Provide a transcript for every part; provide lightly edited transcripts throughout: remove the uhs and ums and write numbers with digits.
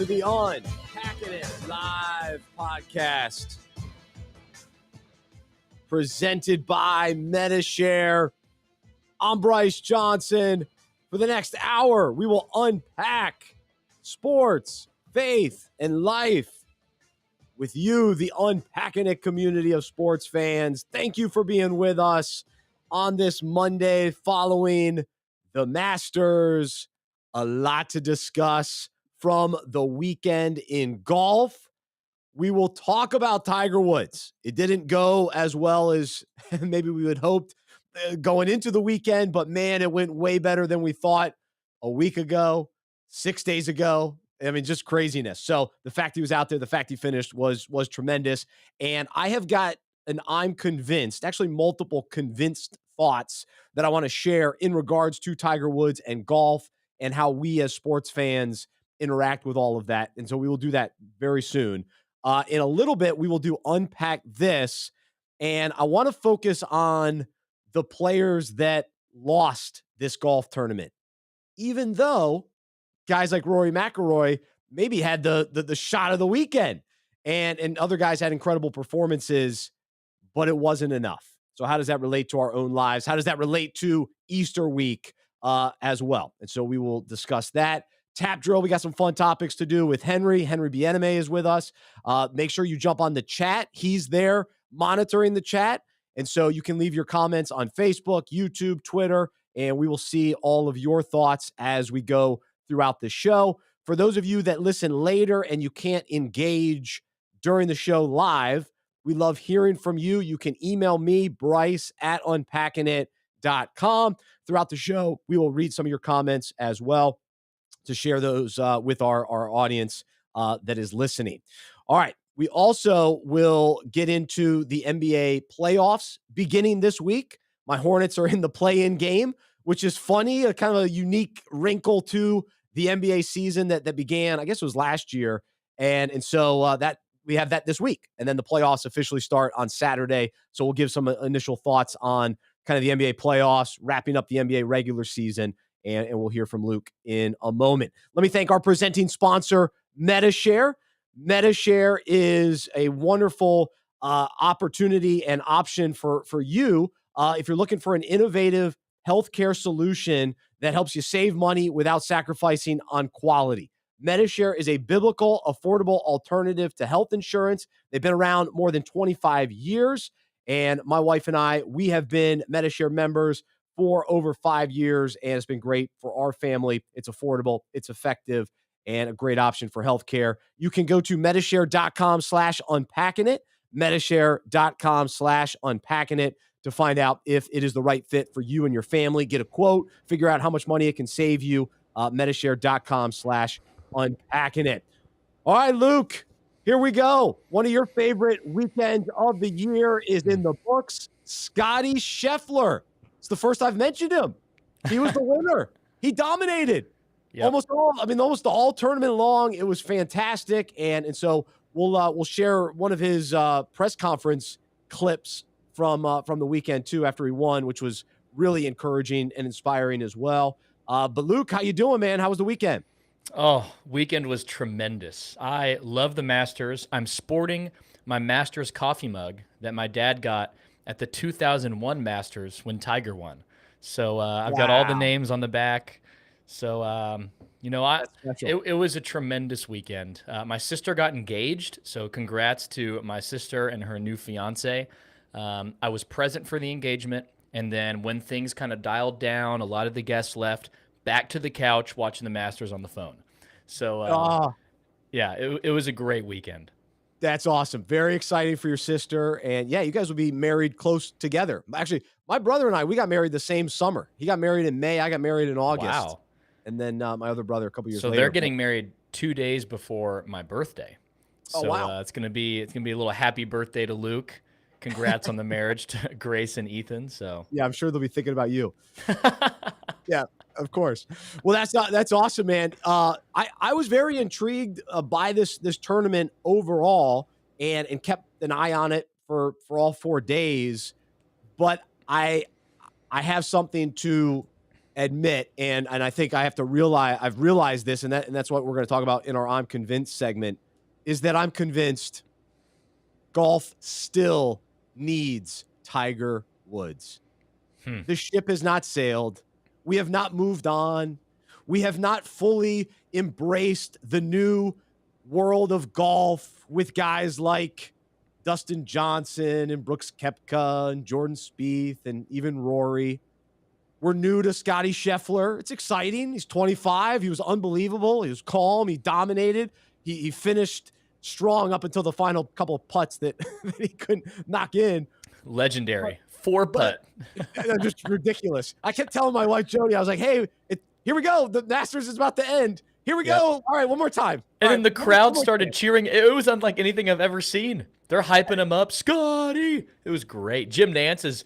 the Unpacking It Live podcast presented by Medi-Share. I'm Bryce Johnson. For the next hour, we will unpack sports, faith, and life with you, the Unpacking It community of sports fans. Thank you for being with us on this Monday following the Masters. A lot to discuss from the weekend in golf. We will talk about Tiger Woods. It didn't go as well as maybe we would hoped going into the weekend, but man, it went way better than we thought a week ago, 6 days ago. I mean, just craziness. So the fact he was out there, the fact he finished was tremendous. And I have got I'm convinced, actually multiple convinced thoughts that I want to share in regards to Tiger Woods and golf and how we as sports fans interact with all of that. And so we will do that very soon. In a little bit, we will do Unpack This. And I want to focus on the players that lost this golf tournament, even though guys like Rory McIlroy maybe had the shot of the weekend, and other guys had incredible performances, but it wasn't enough. So how does that relate to our own lives? How does that relate to Easter week as well? And so we will discuss that. Tap drill, we got some fun topics to do with Henry. Henry Bieneme is with us. Make sure you jump on the chat. He's there monitoring the chat. And so you can leave your comments on Facebook, YouTube, Twitter, and we will see all of your thoughts as we go throughout the show. For those of you that listen later and you can't engage during the show live, we love hearing from you. You can email me, Bryce, at unpackingit.com. Throughout the show, we will read some of your comments as well to share those with our audience that is listening. All right. We also will get into the NBA playoffs beginning this week. My Hornets are in the play-in game, which is funny, a kind of a unique wrinkle to the NBA season that began, I guess it was last year. And so that we have that this week. And then the playoffs officially start on Saturday. So we'll give some initial thoughts on kind of the NBA playoffs, wrapping up the NBA regular season, and we'll hear from Luke in a moment. Let me thank our presenting sponsor, Medi-Share. Medi-Share is a wonderful opportunity and option for you if you're looking for an innovative healthcare solution that helps you save money without sacrificing on quality. Medi-Share is a biblical, affordable alternative to health insurance. They've been around more than 25 years, and my wife and I, we have been Medi-Share members for over 5 years, and it's been great for our family. It's affordable, it's effective, and a great option for healthcare. You can go to medishare.com/unpackingit, medishare.com/unpackingit to find out if it is the right fit for you and your family. Get a quote, figure out how much money it can save you. Medishare.com/unpackingit. All right, Luke, here we go. One of your favorite weekends of the year is in the books. Scotty Scheffler. It's the first I've mentioned him. He was the winner. He dominated. Yep. Almost the whole tournament long. It was fantastic. And so we'll share one of his press conference clips from the weekend too after he won, which was really encouraging and inspiring as well. But Luke, how you doing, man? How was the weekend? Oh, weekend was tremendous. I love the Masters. I'm sporting my Masters coffee mug that my dad got at the 2001 Masters when Tiger won. So I've got all the names on the back. So, it was a tremendous weekend. My sister got engaged, so congrats to my sister and her new fiance. I was present for the engagement, and then when things kind of dialed down, a lot of the guests left, back to the couch watching the Masters on the phone. So, it was a great weekend. That's awesome. Very exciting for your sister. And yeah, you guys will be married close together. Actually, my brother and I, we got married the same summer. He got married in May. I got married in August. Wow. And then my other brother a couple years later. So they're getting married 2 days before my birthday. So wow. It's gonna be a little happy birthday to Luke. Congrats on the marriage to Grace and Ethan. So yeah, I'm sure they'll be thinking about you. Yeah, of course. Well, that's awesome, man. I was very intrigued by this tournament overall, and kept an eye on it for all 4 days. But I have something to admit, and I think I have to realize, I've realized this, and that's what we're going to talk about in our I'm Convinced segment, is that I'm convinced golf still needs Tiger Woods. The ship has not sailed. We have not moved on. We have not fully embraced the new world of golf with guys like Dustin Johnson and Brooks Koepka and Jordan Spieth and even Rory. We're new to Scotty Scheffler. It's exciting. He's 25. He was unbelievable. He was calm. He dominated. He finished strong up until the final couple of putts that, that he couldn't knock in. Legendary. 4-putt. Just ridiculous. I kept telling my wife, Jody, I was like, hey, here we go. The Masters is about to end. Here we go. All right, one more time. And then the crowd started cheering. It was unlike anything I've ever seen. They're hyping him up. Scotty. It was great. Jim Nance is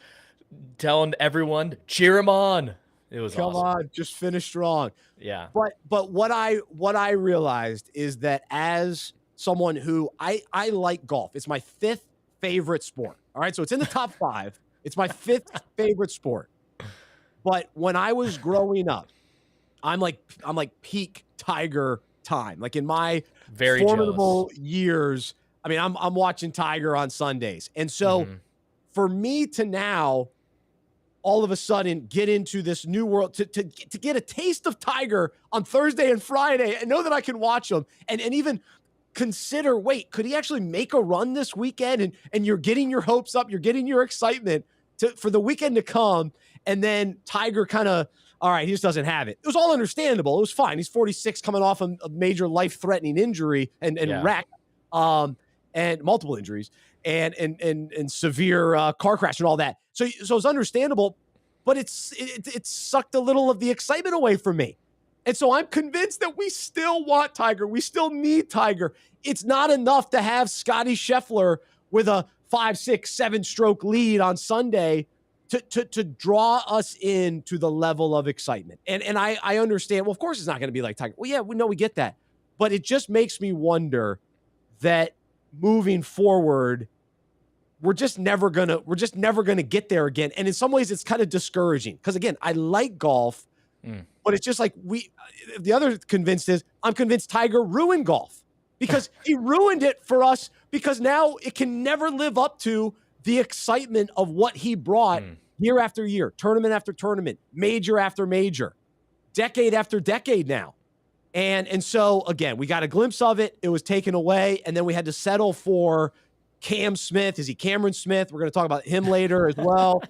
telling everyone, cheer him on. It was awesome. Come on, just finish strong. Yeah. But what I realized is that as someone who I like golf, it's my 5th favorite sport. All right, so it's in the top 5. It's my 5th favorite sport. But when I was growing up, I'm like peak Tiger time. Like in my very formidable years, I mean, I'm watching Tiger on Sundays. And so for me to now all of a sudden get into this new world, to get a taste of Tiger on Thursday and Friday and know that I can watch him and even consider, wait, could he actually make a run this weekend? And you're getting your hopes up, you're getting your excitement for the weekend to come. And then Tiger kind of, all right, he just doesn't have it. It was all understandable. It was fine. He's 46 coming off a major life-threatening injury and wreck, and multiple injuries and severe car crash and all that. So it's understandable, but it sucked a little of the excitement away from me. And so I'm convinced that we still want Tiger. We still need Tiger. It's not enough to have Scotty Scheffler with a 5, 6, 7 stroke lead on Sunday to draw us into the level of excitement. And I understand, well, of course it's not going to be like Tiger. Well, yeah, we get that. But it just makes me wonder that moving forward, we're just never gonna get there again. And in some ways it's kind of discouraging because again, I like golf, but it's just like the other convinced is I'm convinced Tiger ruined golf because he ruined it for us because now it can never live up to the excitement of what he brought year after year, tournament after tournament, major after major, decade after decade now. And so, again, we got a glimpse of it. It was taken away, and then we had to settle for Cam Smith. Is he Cameron Smith? We're going to talk about him later as well.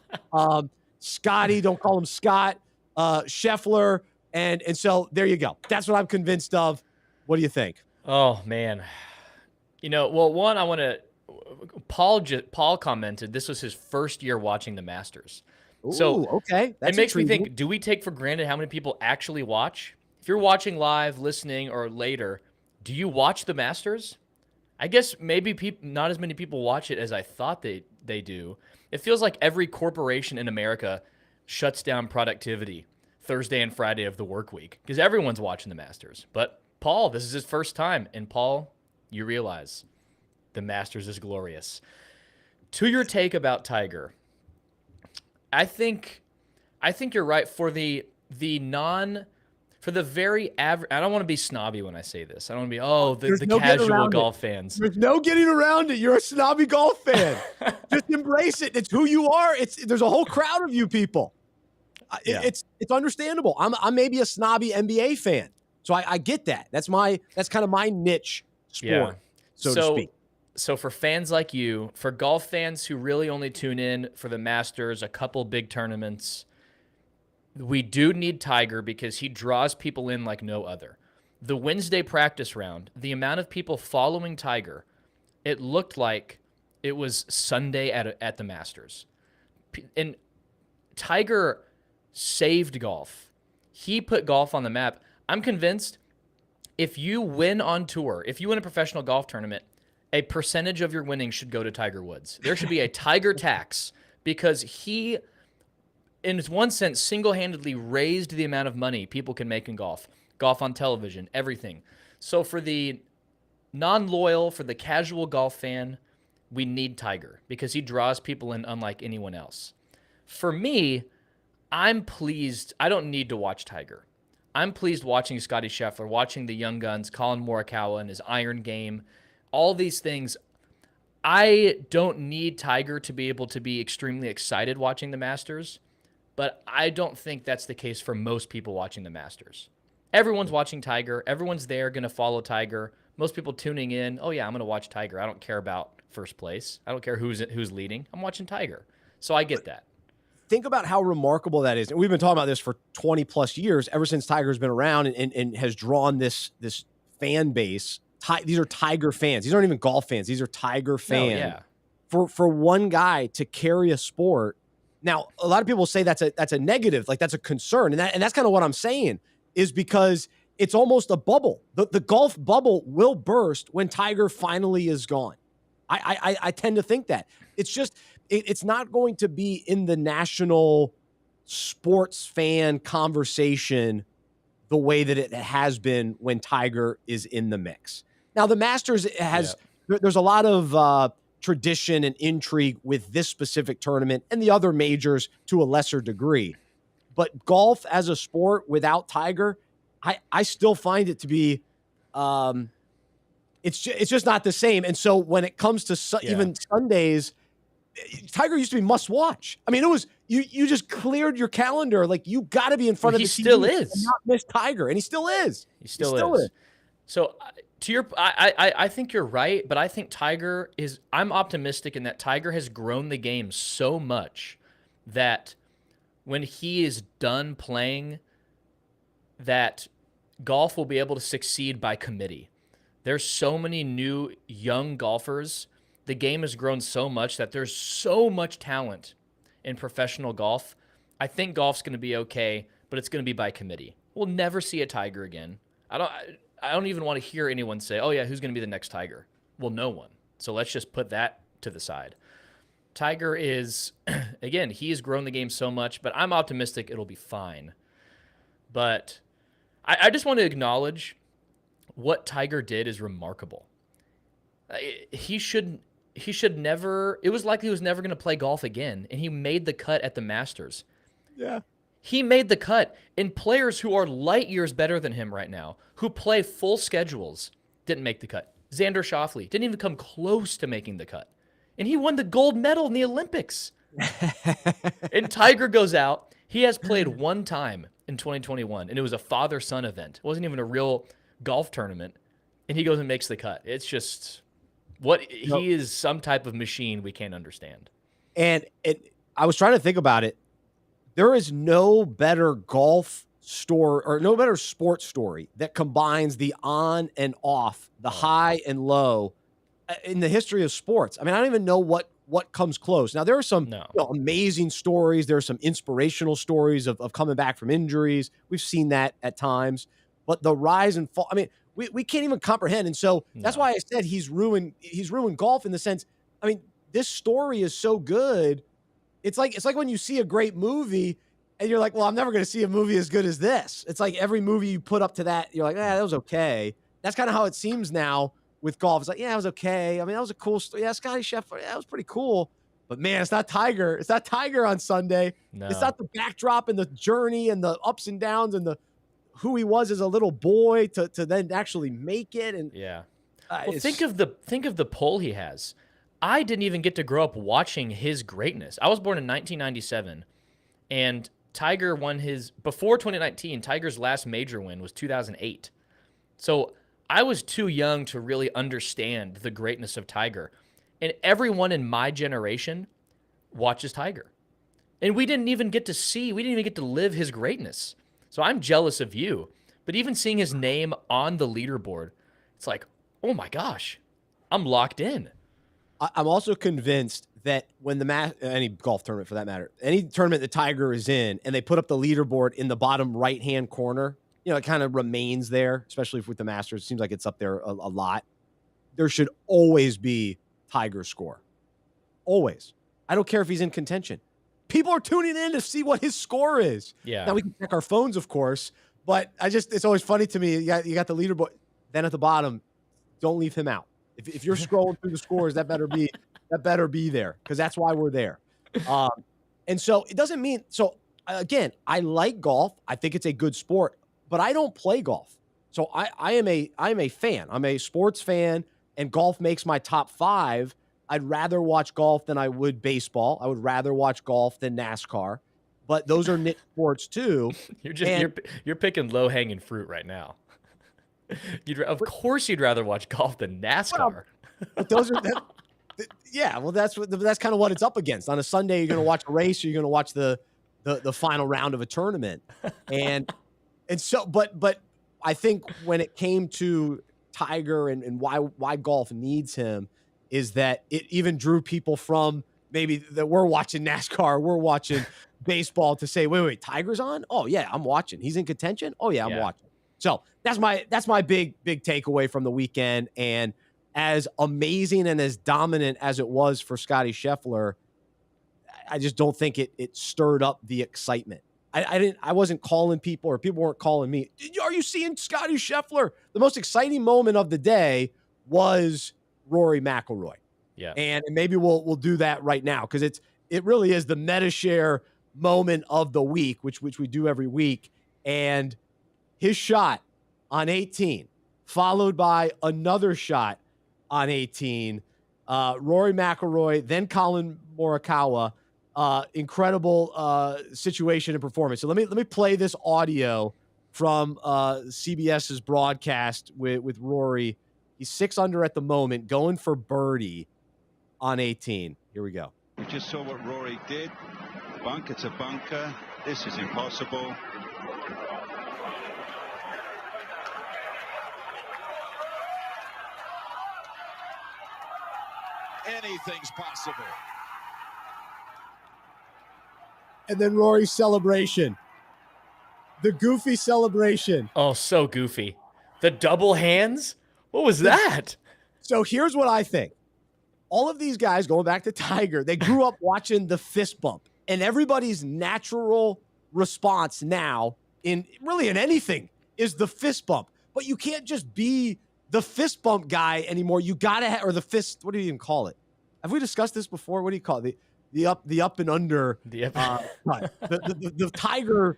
Scotty, don't call him Scott. Scheffler. And so there you go. That's what I'm convinced of. What do you think? Oh, man. Well, one, I want to – Paul commented this was his first year watching the Masters. Ooh, so okay. That's it makes intriguing. me think, do we take for granted how many people actually watch? If you're watching live, listening, or later, do you watch the Masters? I guess maybe not as many people watch it as I thought they do. It feels like every corporation in America shuts down productivity Thursday and Friday of the work week because everyone's watching the Masters. But Paul, this is his first time. And Paul, you realize the Masters is glorious. To your take about Tiger, I think you're right for the very average. I don't want to be snobby when I say this. I don't want to be, the casual golf fans. There's no getting around it. You're a snobby golf fan. Just embrace it. It's who you are. There's a whole crowd of you people. It's understandable. I'm maybe a snobby NBA fan. So I get that. That's kind of my niche sport, so to speak. So for fans like you, for golf fans who really only tune in for the Masters, a couple big tournaments, we do need Tiger because he draws people in like no other. The Wednesday practice round, the amount of people following Tiger, it looked like it was Sunday at the Masters. And Tiger saved golf. He put golf on the map. I'm convinced if you win on tour, if you win a professional golf tournament, a percentage of your winnings should go to Tiger Woods. There should be a Tiger tax because he, in one sense, single-handedly raised the amount of money people can make in golf on television, everything. So for the non-loyal, for the casual golf fan, we need Tiger because he draws people in unlike anyone else. For me, I'm pleased. I don't need to watch Tiger. I'm pleased watching Scotty Scheffler, watching the young guns, Colin Morikawa and his iron game, all these things. I don't need Tiger to be able to be extremely excited watching the Masters, but I don't think that's the case for most people watching the Masters. Everyone's watching Tiger. Everyone's there going to follow Tiger. Most people tuning in, oh yeah, I'm going to watch Tiger. I don't care about first place. I don't care who's leading. I'm watching Tiger. So I get that. Think about how remarkable that is. And we've been talking about this for 20 plus years, ever since Tiger's been around and has drawn this fan base. These are Tiger fans. These aren't even golf fans. These are Tiger fans. No, yeah. For one guy to carry a sport. Now, a lot of people say that's a negative, like that's a concern. And that's kind of what I'm saying, is because it's almost a bubble. The golf bubble will burst when Tiger finally is gone. I tend to think that. It's just, it's not going to be in the national sports fan conversation the way that it has been when Tiger is in the mix. Now, the Masters has, there's a lot of tradition and intrigue with this specific tournament and the other majors to a lesser degree. But golf as a sport without Tiger, I still find it to be, it's just not the same. And so when it comes to even Sundays, Tiger used to be must watch. I mean, it was you just cleared your calendar, like you got to be in front of the TV. He still is. And not miss Tiger, and he still is. He still is. So to your, I think you're right, but I think Tiger is. I'm optimistic in that Tiger has grown the game so much that when he is done playing, that golf will be able to succeed by committee. There's so many new young golfers. The game has grown so much that there's so much talent in professional golf. I think golf's going to be okay, but it's going to be by committee. We'll never see a Tiger again. I don't even want to hear anyone say, oh yeah, who's going to be the next Tiger? Well, no one. So let's just put that to the side. Tiger is, again, he has grown the game so much, but I'm optimistic it'll be fine. But I just want to acknowledge what Tiger did is remarkable. He should never, it was like he was never going to play golf again, and he made the cut at the Masters. Yeah. He made the cut, and players who are light years better than him right now, who play full schedules, didn't make the cut. Xander Schauffele didn't even come close to making the cut. And he won the gold medal in the Olympics. And Tiger goes out. He has played one time in 2021, and it was a father-son event. It wasn't even a real golf tournament. And he goes and makes the cut. It's just... he is some type of machine we can't understand. And I was trying to think about it. There is no better golf story or no better sports story that combines the on and off, the high and low in the history of sports. I mean, I don't even know what comes close. Now, there are some amazing stories. There are some inspirational stories of coming back from injuries. We've seen that at times. But the rise and fall, I mean, we can't even comprehend. And so that's why I said he's ruined golf in the sense, I mean, this story is so good. It's like when you see a great movie and you're like, well, I'm never going to see a movie as good as this. It's like every movie you put up to that, you're like, that was okay. That's kind of how it seems now with golf. It's like, yeah, it was okay. I mean, that was a cool story. Yeah, Scotty Scheffler, that was pretty cool. But man, it's not Tiger. It's not Tiger on Sunday. No. It's not the backdrop and the journey and the ups and downs and the who he was as a little boy to then actually make it. And well, think of the pull he has. I didn't even get to grow up watching his greatness. I was born in 1997, and Tiger won before 2019, Tiger's last major win was 2008. So I was too young to really understand the greatness of Tiger. And everyone in my generation watches Tiger. And we didn't even get to live his greatness. So I'm jealous of you. But even seeing his name on the leaderboard, it's like, oh my gosh, I'm locked in. I'm also convinced that when any golf tournament for that matter, any tournament that Tiger is in, and they put up the leaderboard in the bottom right-hand corner, it kind of remains there, especially with the Masters. It seems like it's up there a lot. There should always be Tiger's score. Always. I don't care if he's in contention. People are tuning in to see what his score is. Yeah. Now we can check our phones, of course, but it's always funny to me. You got the leaderboard. Then at the bottom, don't leave him out. If you're scrolling through the scores, that better be there, because that's why we're there. And so it doesn't mean again, I like golf. I think it's a good sport, but I don't play golf. So I am a fan. I'm a sports fan, and golf makes my top 5. I'd rather watch golf than I would baseball. I would rather watch golf than NASCAR, but those are niche sports too. You're picking low hanging fruit right now. Of course you'd rather watch golf than NASCAR. Well, but those are yeah. Well, that's kind of what it's up against. On a Sunday, you're going to watch a race, or you're going to watch the final round of a tournament, and so but I think when it came to Tiger and why golf needs him is that it even drew people from maybe that we're watching NASCAR, we're watching baseball to say, wait, Tiger's on? Oh yeah, I'm watching. He's in contention? Oh yeah, I'm watching. So that's my big takeaway from the weekend. And as amazing and as dominant as it was for Scottie Scheffler, I just don't think it stirred up the excitement. I wasn't calling people, or people weren't calling me. Are you seeing Scottie Scheffler? The most exciting moment of the day was Rory McIlroy. Yeah. And maybe we'll do that right now, because it really is the Medi-Share moment of the week, which we do every week. And his shot on 18, followed by another shot on 18. Rory McIlroy, then Colin Morikawa. Incredible situation and performance. So let me play this audio from CBS's broadcast with Rory. He's 6 under at the moment, going for birdie on 18. Here we go. We just saw what Rory did. Bunker to bunker. This is impossible. Anything's possible. And then Rory's celebration. The goofy celebration. Oh, so goofy. The double hands? What was that? So here's what I think. All of these guys, going back to Tiger, they grew up watching the fist bump. And everybody's natural response now in anything is the fist bump. But you can't just be the fist bump guy anymore. You got to or the fist, what do you even call it? Have we discussed this before? What do you call it? The up and under, the Tiger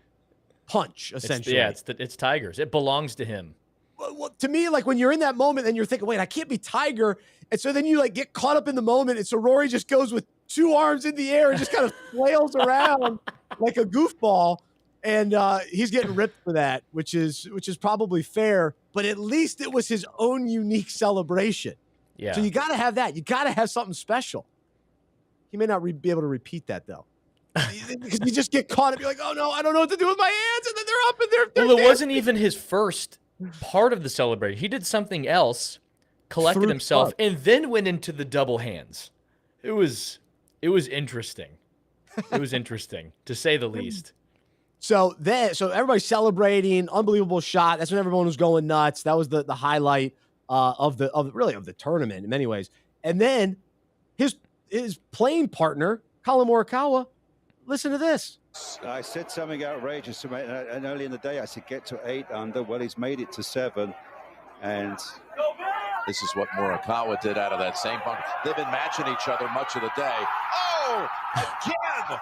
punch, essentially. It's Tiger's. It belongs to him. Well, to me, like when you're in that moment and you're thinking, wait, I can't be Tiger. And so then you like get caught up in the moment. And so Rory just goes with 2 arms in the air and just kind of flails around like a goofball. And he's getting ripped for that, which is probably fair. But at least it was his own unique celebration. Yeah. So you got to have that. You got to have something special. He may not be able to repeat that, though. Because you just get caught and be like, oh, no, I don't know what to do with my hands. And then they're up and they're Well, it wasn't even his first part of the celebration. He did something else, collected himself, and then went into the double hands. It was interesting. It was interesting, to say the least. So everybody's celebrating, unbelievable shot. That's when everyone was going nuts. That was the highlight of the tournament in many ways. And then his playing partner, Colin Morikawa, listen to this. I said something outrageous to me, and early in the day I said get to 8 under. Well, he's made it to 7, and this is what Morikawa did out of that same bunker. They've been matching each other much of the day. Oh, again!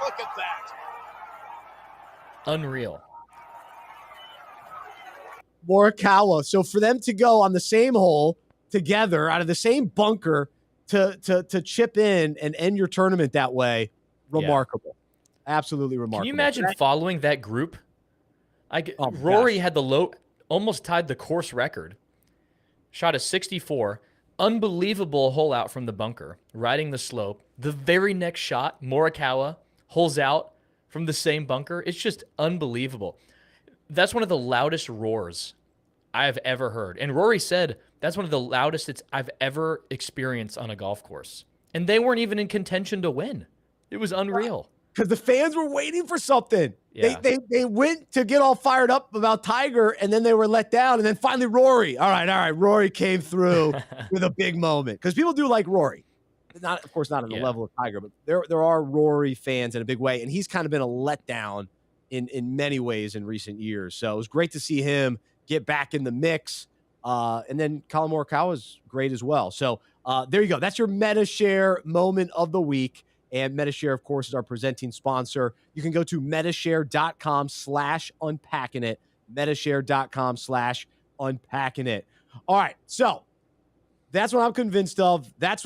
Look at that. Unreal. Morikawa. So for them to go on the same hole together out of the same bunker to chip in and end your tournament that way, remarkable. Yeah. Absolutely remarkable. Can you imagine following that group? Rory had almost tied the course record. Shot a 64. Unbelievable hole out from the bunker, riding the slope. The very next shot, Morikawa holes out from the same bunker. It's just unbelievable. That's one of the loudest roars I've ever heard. And Rory said that's one of the loudest I've ever experienced on a golf course. And they weren't even in contention to win. It was unreal. Because the fans were waiting for something. Yeah. They went to get all fired up about Tiger, and then they were let down. And then finally Rory. All right. Rory came through with a big moment. Because people do like Rory. Not, of course, not on the level of Tiger, but there are Rory fans in a big way. And he's kind of been a letdown in many ways in recent years. So it was great to see him get back in the mix. And then Colin Morikawa is great as well. So there you go. That's your Medi-Share moment of the week. And Medi-Share, of course, is our presenting sponsor. You can go to Medi-Share.com/unpacking it. Medi-Share.com/unpacking it. All right, so that's what I'm convinced of. That's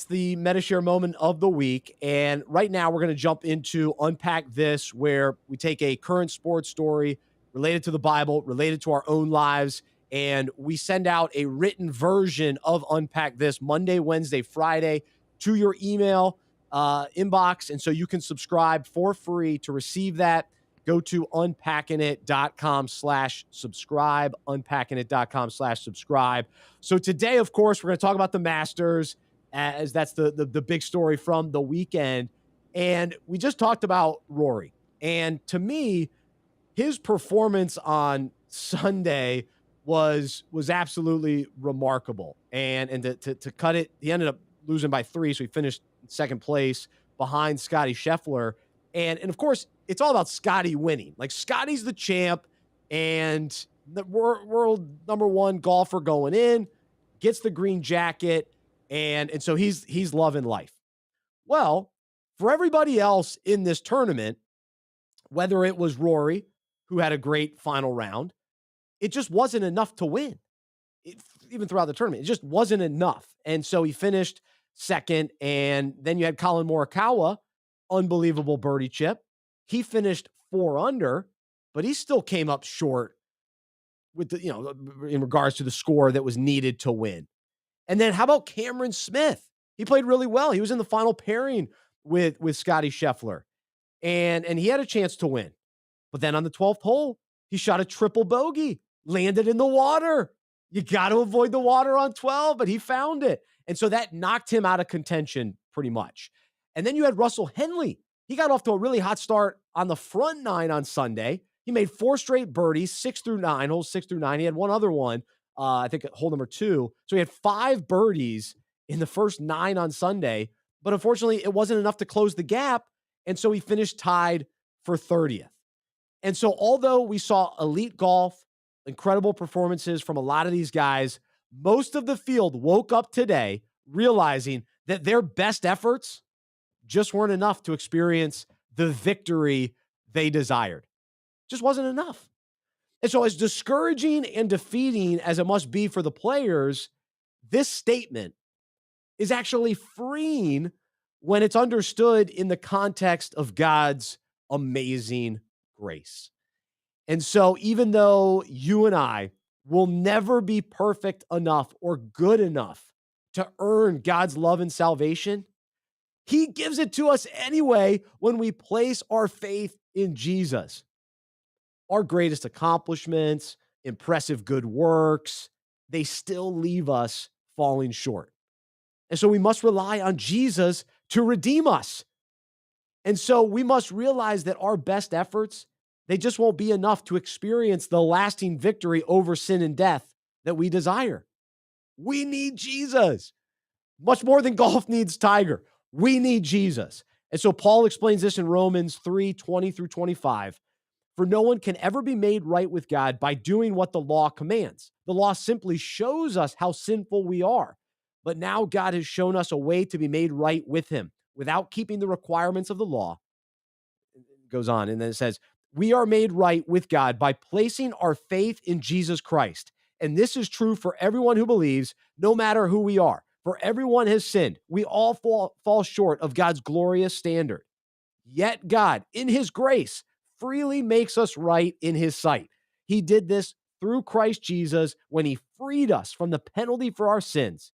the Medi-Share moment of the week. And right now we're going to jump into Unpack This, where we take a current sports story related to the Bible, related to our own lives, and we send out a written version of Unpack This Monday, Wednesday, Friday to your email inbox. And so you can subscribe for free to receive that. Go to unpackingit.com/subscribe, unpackingit.com/subscribe. So today, of course, we're going to talk about the Masters, as that's the big story from the weekend. And we just talked about Rory. And to me, his performance on Sunday was absolutely remarkable. And to cut it, he ended up losing by 3, so he finished in second place behind Scotty Scheffler. And of course, it's all about Scotty winning. Like, Scotty's the champ and the world number 1 golfer going in, gets the green jacket, and so he's loving life. Well, for everybody else in this tournament, whether it was Rory, who had a great final round, it just wasn't enough to win. Even throughout the tournament, it just wasn't enough. And so he finished second, and then you had Colin Morikawa, unbelievable birdie chip. He finished 4 under, but he still came up short with in regards to the score that was needed to win. And then how about Cameron Smith? He played really well. He was in the final pairing with Scotty Scheffler, and he had a chance to win. But then on the 12th hole, he shot a triple bogey, landed in the water. You got to avoid the water on 12, but he found it. And so that knocked him out of contention pretty much. And then you had Russell Henley. He got off to a really hot start on the front 9 on Sunday. He made 4 straight birdies, 6 through 9, holes 6 through 9. He had one other one, I think hole number 2. So he had 5 birdies in the first 9 on Sunday. But unfortunately, it wasn't enough to close the gap. And so he finished tied for 30th. And so although we saw elite golf, incredible performances from a lot of these guys, most of the field woke up today realizing that their best efforts just weren't enough to experience the victory they desired. Just wasn't enough. And so as discouraging and defeating as it must be for the players, this statement is actually freeing when it's understood in the context of God's amazing grace. And so even though you and I will never be perfect enough or good enough to earn God's love and salvation, he gives it to us anyway when we place our faith in Jesus. Our greatest accomplishments, impressive good works, they still leave us falling short. And so we must rely on Jesus to redeem us. And so we must realize that our best efforts, they just won't be enough to experience the lasting victory over sin and death that we desire. We need Jesus. Much more than golf needs Tiger. We need Jesus. And so Paul explains this in Romans 3:20 through 25. For no one can ever be made right with God by doing what the law commands. The law simply shows us how sinful we are. But now God has shown us a way to be made right with him without keeping the requirements of the law. It goes on, and then it says, we are made right with God by placing our faith in Jesus Christ. And this is true for everyone who believes, no matter who we are. For everyone has sinned. We all fall short of God's glorious standard. Yet God, in his grace, freely makes us right in his sight. He did this through Christ Jesus when he freed us from the penalty for our sins.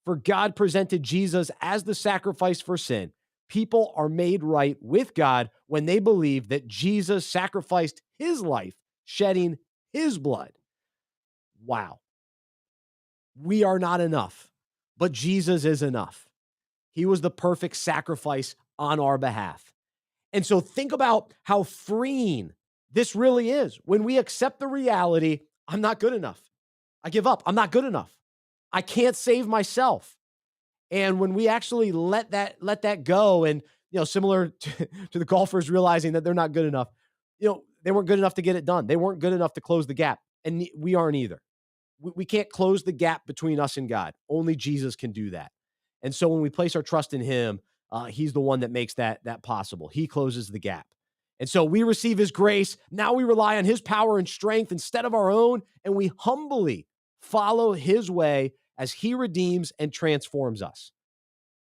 For God presented Jesus as the sacrifice for sin. People are made right with God when they believe that Jesus sacrificed his life, shedding his blood. Wow. We are not enough, but Jesus is enough. He was the perfect sacrifice on our behalf. And so think about how freeing this really is when we accept the reality, I'm not good enough. I give up. I'm not good enough. I can't save myself. And when we actually let that go, and similar to the golfers realizing that they're not good enough, they weren't good enough to get it done. They weren't good enough to close the gap, and we aren't either. We can't close the gap between us and God. Only Jesus can do that. And so when we place our trust in him, He's the one that makes that possible. He closes the gap. And so we receive his grace. Now we rely on his power and strength instead of our own, and we humbly follow his way as he redeems and transforms us.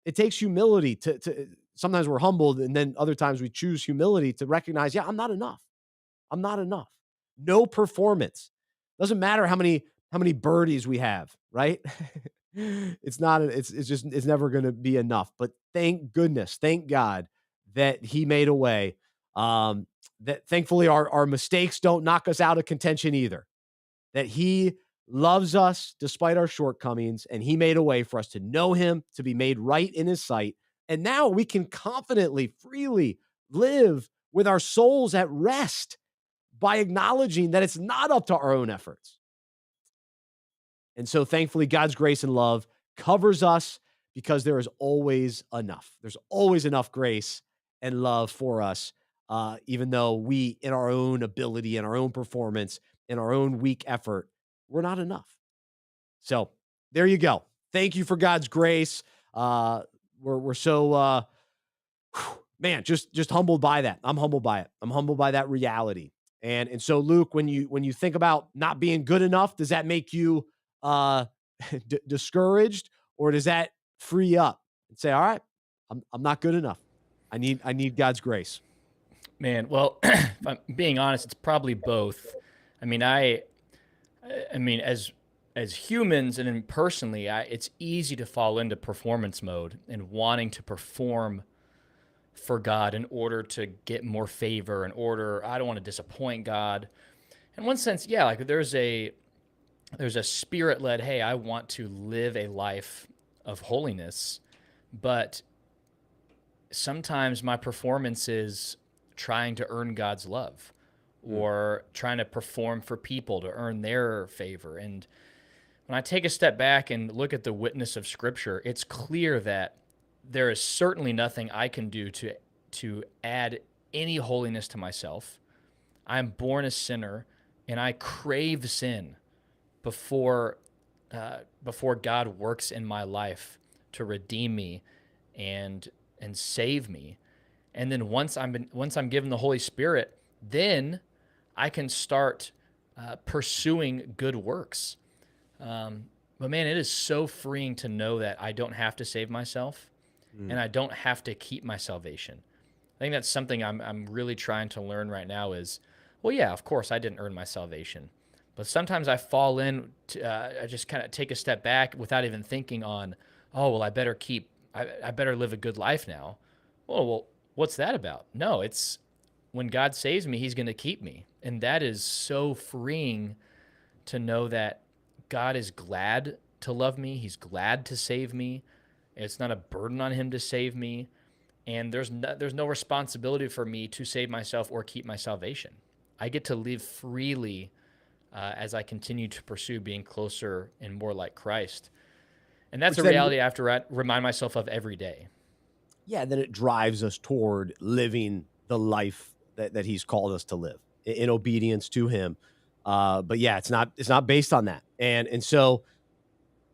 It takes humility to sometimes we're humbled, and then other times we choose humility to recognize, yeah, I'm not enough. I'm not enough. No performance. Doesn't matter how many birdies we have, right? It's never going to be enough. But thank goodness, thank God that he made a way. That thankfully our mistakes don't knock us out of contention either. That he loves us despite our shortcomings, and he made a way for us to know him, to be made right in his sight. And now we can confidently, freely live with our souls at rest by acknowledging that it's not up to our own efforts. And so thankfully, God's grace and love covers us because there is always enough. There's always enough grace and love for us, even though we, in our own ability, in our own performance, in our own weak effort, we're not enough. So there you go. Thank you for God's grace. We're so, man, just humbled by that. I'm humbled by it. I'm humbled by that reality. And so, Luke, when you think about not being good enough, does that make you discouraged, or does that free you up and say, all right, I'm not good enough. I need God's grace. Man, well, if I'm being honest, it's probably both. I mean, as humans and then personally, it's easy to fall into performance mode and wanting to perform for God in order to get more favor, I don't want to disappoint God. In one sense, yeah, like there's a spirit-led, hey, I want to live a life of holiness, but sometimes my performance is trying to earn God's love or trying to perform for people to earn their favor. And when I take a step back and look at the witness of Scripture, it's clear that there is certainly nothing I can do to add any holiness to myself. I'm born a sinner, and I crave sin before God works in my life to redeem me and save me. And then once I'm given the Holy Spirit, then I can start pursuing good works. But man, it is so freeing to know that I don't have to save myself, and I don't have to keep my salvation. I think that's something I'm really trying to learn right now is, well, yeah, of course I didn't earn my salvation, but sometimes I fall in, I just kind of take a step back without even thinking on, oh, well, I better live a good life now. Well, what's that about? No, it's when God saves me, he's going to keep me. And that is so freeing to know that God is glad to love me. He's glad to save me. It's not a burden on him to save me. And there's no responsibility for me to save myself or keep my salvation. I get to live freely as I continue to pursue being closer and more like Christ. And that's a reality I have to remind myself of every day. Yeah, then it drives us toward living the life that he's called us to live in obedience to him. But yeah, it's not based on that. And so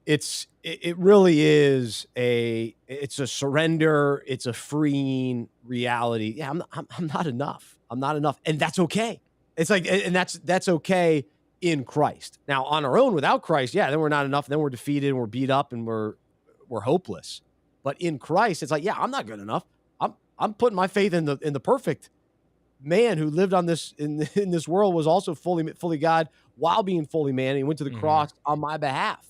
it really is it's a surrender. It's a freeing reality. Yeah, I'm not enough. I'm not enough. And that's okay. It's like, and that's okay in Christ. Now on our own without Christ, yeah, then we're not enough. Then we're defeated and we're beat up and we're hopeless. But in Christ, it's like, yeah, I'm not good enough. I'm putting my faith in the perfect man who lived on this in this world, was also fully God while being fully man. And he went to the cross on my behalf.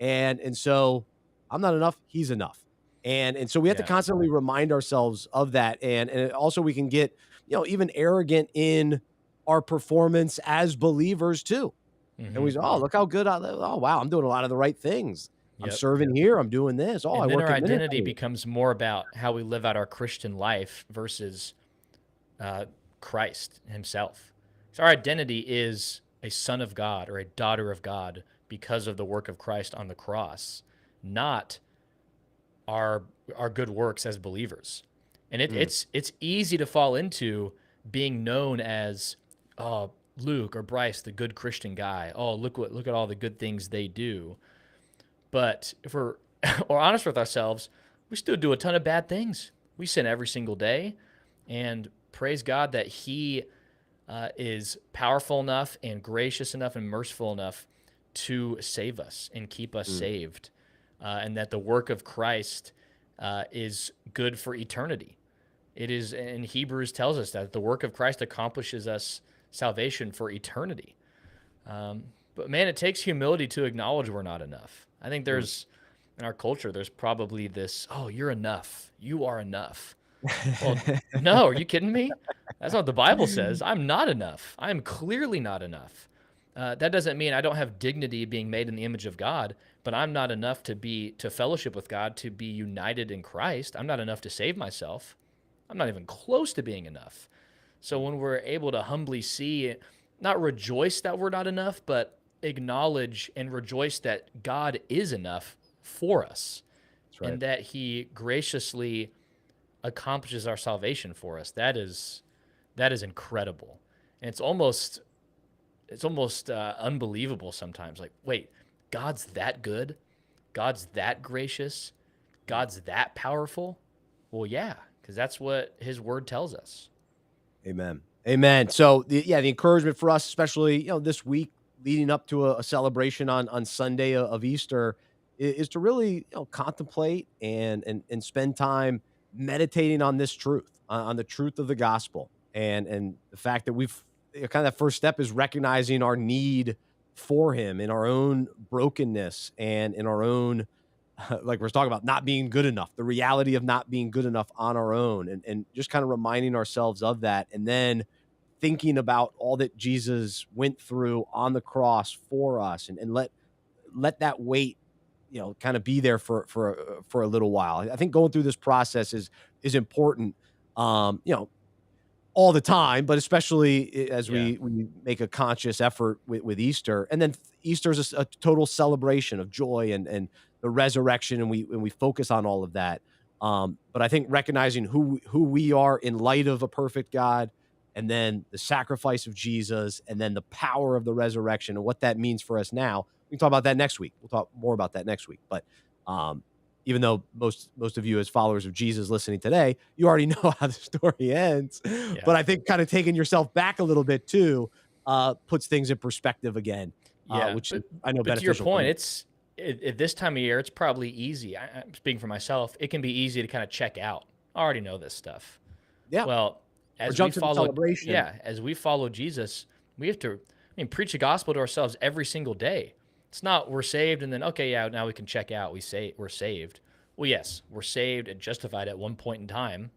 And so I'm not enough. He's enough. And so we have to constantly remind ourselves of that. And also we can get, even arrogant in our performance as believers too. And we say, oh, look how good oh, wow, I'm doing a lot of the right things. I'm serving here. I'm doing this. Oh, and I work our at identity becomes more about how we live out our Christian life versus Christ himself. So our identity is a son of God or a daughter of God because of the work of Christ on the cross, not our good works as believers. And it's easy to fall into being known as, oh, Luke or Bryce, the good Christian guy. Oh, look at all the good things they do. But if we're honest with ourselves, we still do a ton of bad things. We sin every single day, and praise God that he is powerful enough and gracious enough and merciful enough to save us and keep us saved, and that the work of Christ is good for eternity. It is, and Hebrews tells us that the work of Christ accomplishes us salvation for eternity. But man, it takes humility to acknowledge we're not enough. I think there's, in our culture, there's probably this, oh, you're enough. You are enough. Well, no, are you kidding me? That's not what the Bible says. I'm not enough. I'm clearly not enough. That doesn't mean I don't have dignity being made in the image of God, but I'm not enough to fellowship with God, to be united in Christ. I'm not enough to save myself. I'm not even close to being enough. So when we're able to humbly see, not rejoice that we're not enough, but acknowledge and rejoice that God is enough for us, That's right. and that he graciously accomplishes our salvation for us. That is incredible. And it's almost unbelievable sometimes. Like, wait, God's that good? God's that gracious? God's that powerful? Well, yeah, because that's what his word tells us. Amen. Amen. So the encouragement for us, especially, this week leading up to a celebration on Sunday of Easter, is to really, contemplate and spend time meditating on this truth, on the truth of the gospel, and the fact that we've kind of that first step is recognizing our need for him in our own brokenness and in our own like we're talking about not being good enough, the reality of not being good enough on our own, and just kind of reminding ourselves of that, and then thinking about all that Jesus went through on the cross for us, and let that weight, kind of be there for a little while. I think going through this process is important, all the time, but especially as we make a conscious effort with Easter. And then Easter is a total celebration of joy and the resurrection, and we focus on all of that. But I think recognizing who we are in light of a perfect God, and then the sacrifice of Jesus, and then the power of the resurrection and what that means for us now. We can talk about that next week. We'll talk more about that next week. But even though most of you as followers of Jesus listening today, you already know how the story ends. Yeah. But I think kind of taking yourself back a little bit too puts things in perspective again. Which is, I know, but to your beneficial. point, it's at this time of year, it's probably easy. I'm speaking for myself. It can be easy to kind of check out. I already know this stuff. Yeah. Well, as we follow Jesus, we have to, preach the gospel to ourselves every single day. It's not we're saved and then, okay, yeah, now we can check out. We're saved. Well, yes, we're saved and justified at one point in time,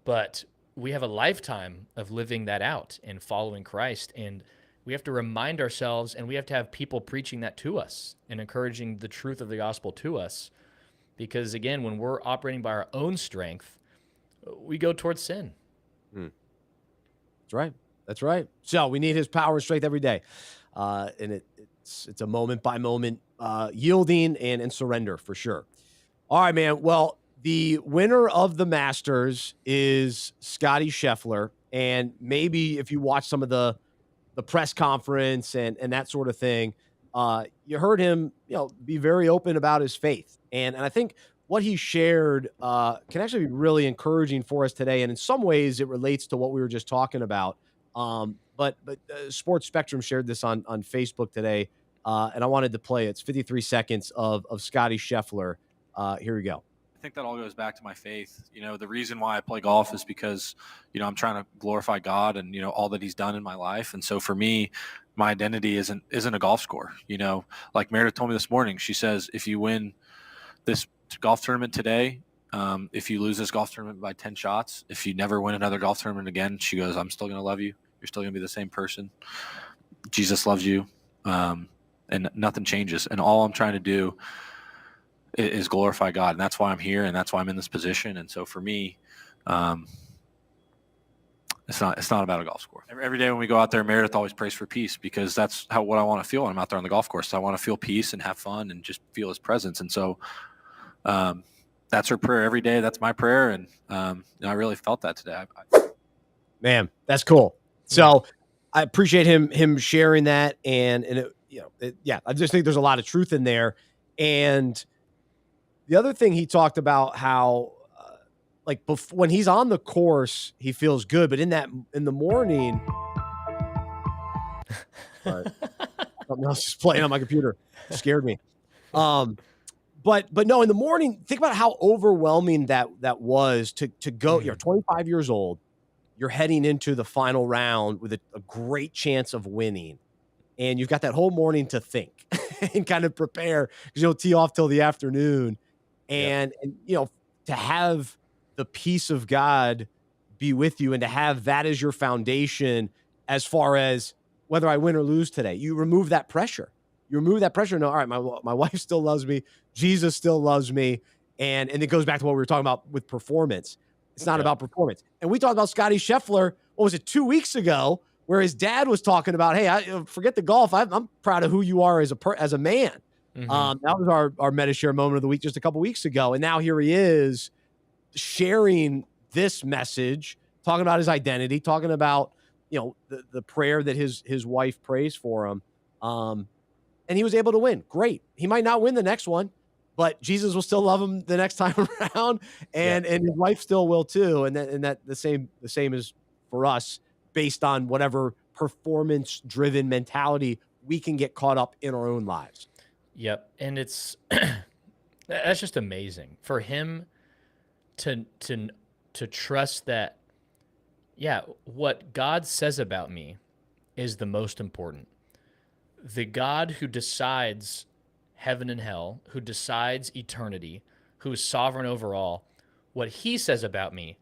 but we have a lifetime of living that out and following Christ. And we have to remind ourselves, and we have to have people preaching that to us and encouraging the truth of the gospel to us. Because again, when we're operating by our own strength, we go towards sin. That's right. That's right. So we need his power and strength every day. And it's a moment by moment yielding and surrender for sure. All right, man. Well, the winner of the Masters is Scotty Scheffler. And maybe if you watch some of the press conference and that sort of thing, you heard him, be very open about his faith. And I think what he shared can actually be really encouraging for us today. And in some ways it relates to what we were just talking about. But Sports Spectrum shared this on Facebook today. And I wanted to play it. It's 53 seconds of Scotty Scheffler. Here we go. I think that all goes back to my faith. The reason why I play golf is because, I'm trying to glorify God and, all that he's done in my life. And so for me, my identity isn't a golf score. Like Meredith told me this morning, she says, if you win this golf tournament today, if you lose this golf tournament by 10 shots, if you never win another golf tournament again, she goes, I'm still going to love you. You're still going to be the same person. Jesus loves you. And nothing changes. And all I'm trying to do is glorify God. And that's why I'm here. And that's why I'm in this position. And so for me, it's not about a golf score. Every day when we go out there, Meredith always prays for peace, because that's what I want to feel when I'm out there on the golf course. I want to feel peace and have fun and just feel his presence. And so that's her prayer every day. That's my prayer. And I really felt that today. Man, that's cool. So I appreciate him sharing that. And I just think there's a lot of truth in there. And the other thing he talked about how like when he's on the course, he feels good, but in the morning, something else is playing on my computer. It scared me. But no, in the morning, think about how overwhelming that was to go. You're 25 years old. You're heading into the final round with a great chance of winning. And you've got that whole morning to think and kind of prepare because you'll tee off till the afternoon. And to have the peace of God be with you and to have that as your foundation as far as whether I win or lose today, you remove that pressure. You remove that pressure. No, all right, my wife still loves me. Jesus still loves me. And it goes back to what we were talking about with performance. It's not about performance. And we talked about Scotty Scheffler, what was it, 2 weeks ago, where his dad was talking about, hey, I forget the golf. I'm proud of who you are as a man. That was our Medi-Share moment of the week just a couple weeks ago. And now here he is sharing this message, talking about his identity, talking about, the prayer that his wife prays for him. And he was able to win. Great. He might not win the next one, but Jesus will still love him the next time around, and his wife still will too. And that the same is for us, based on whatever performance-driven mentality we can get caught up in our own lives. Yep, and it's that's just amazing for him to trust that. Yeah, what God says about me is the most important. The God who decides heaven and hell, who decides eternity, who is sovereign over all, what he says about me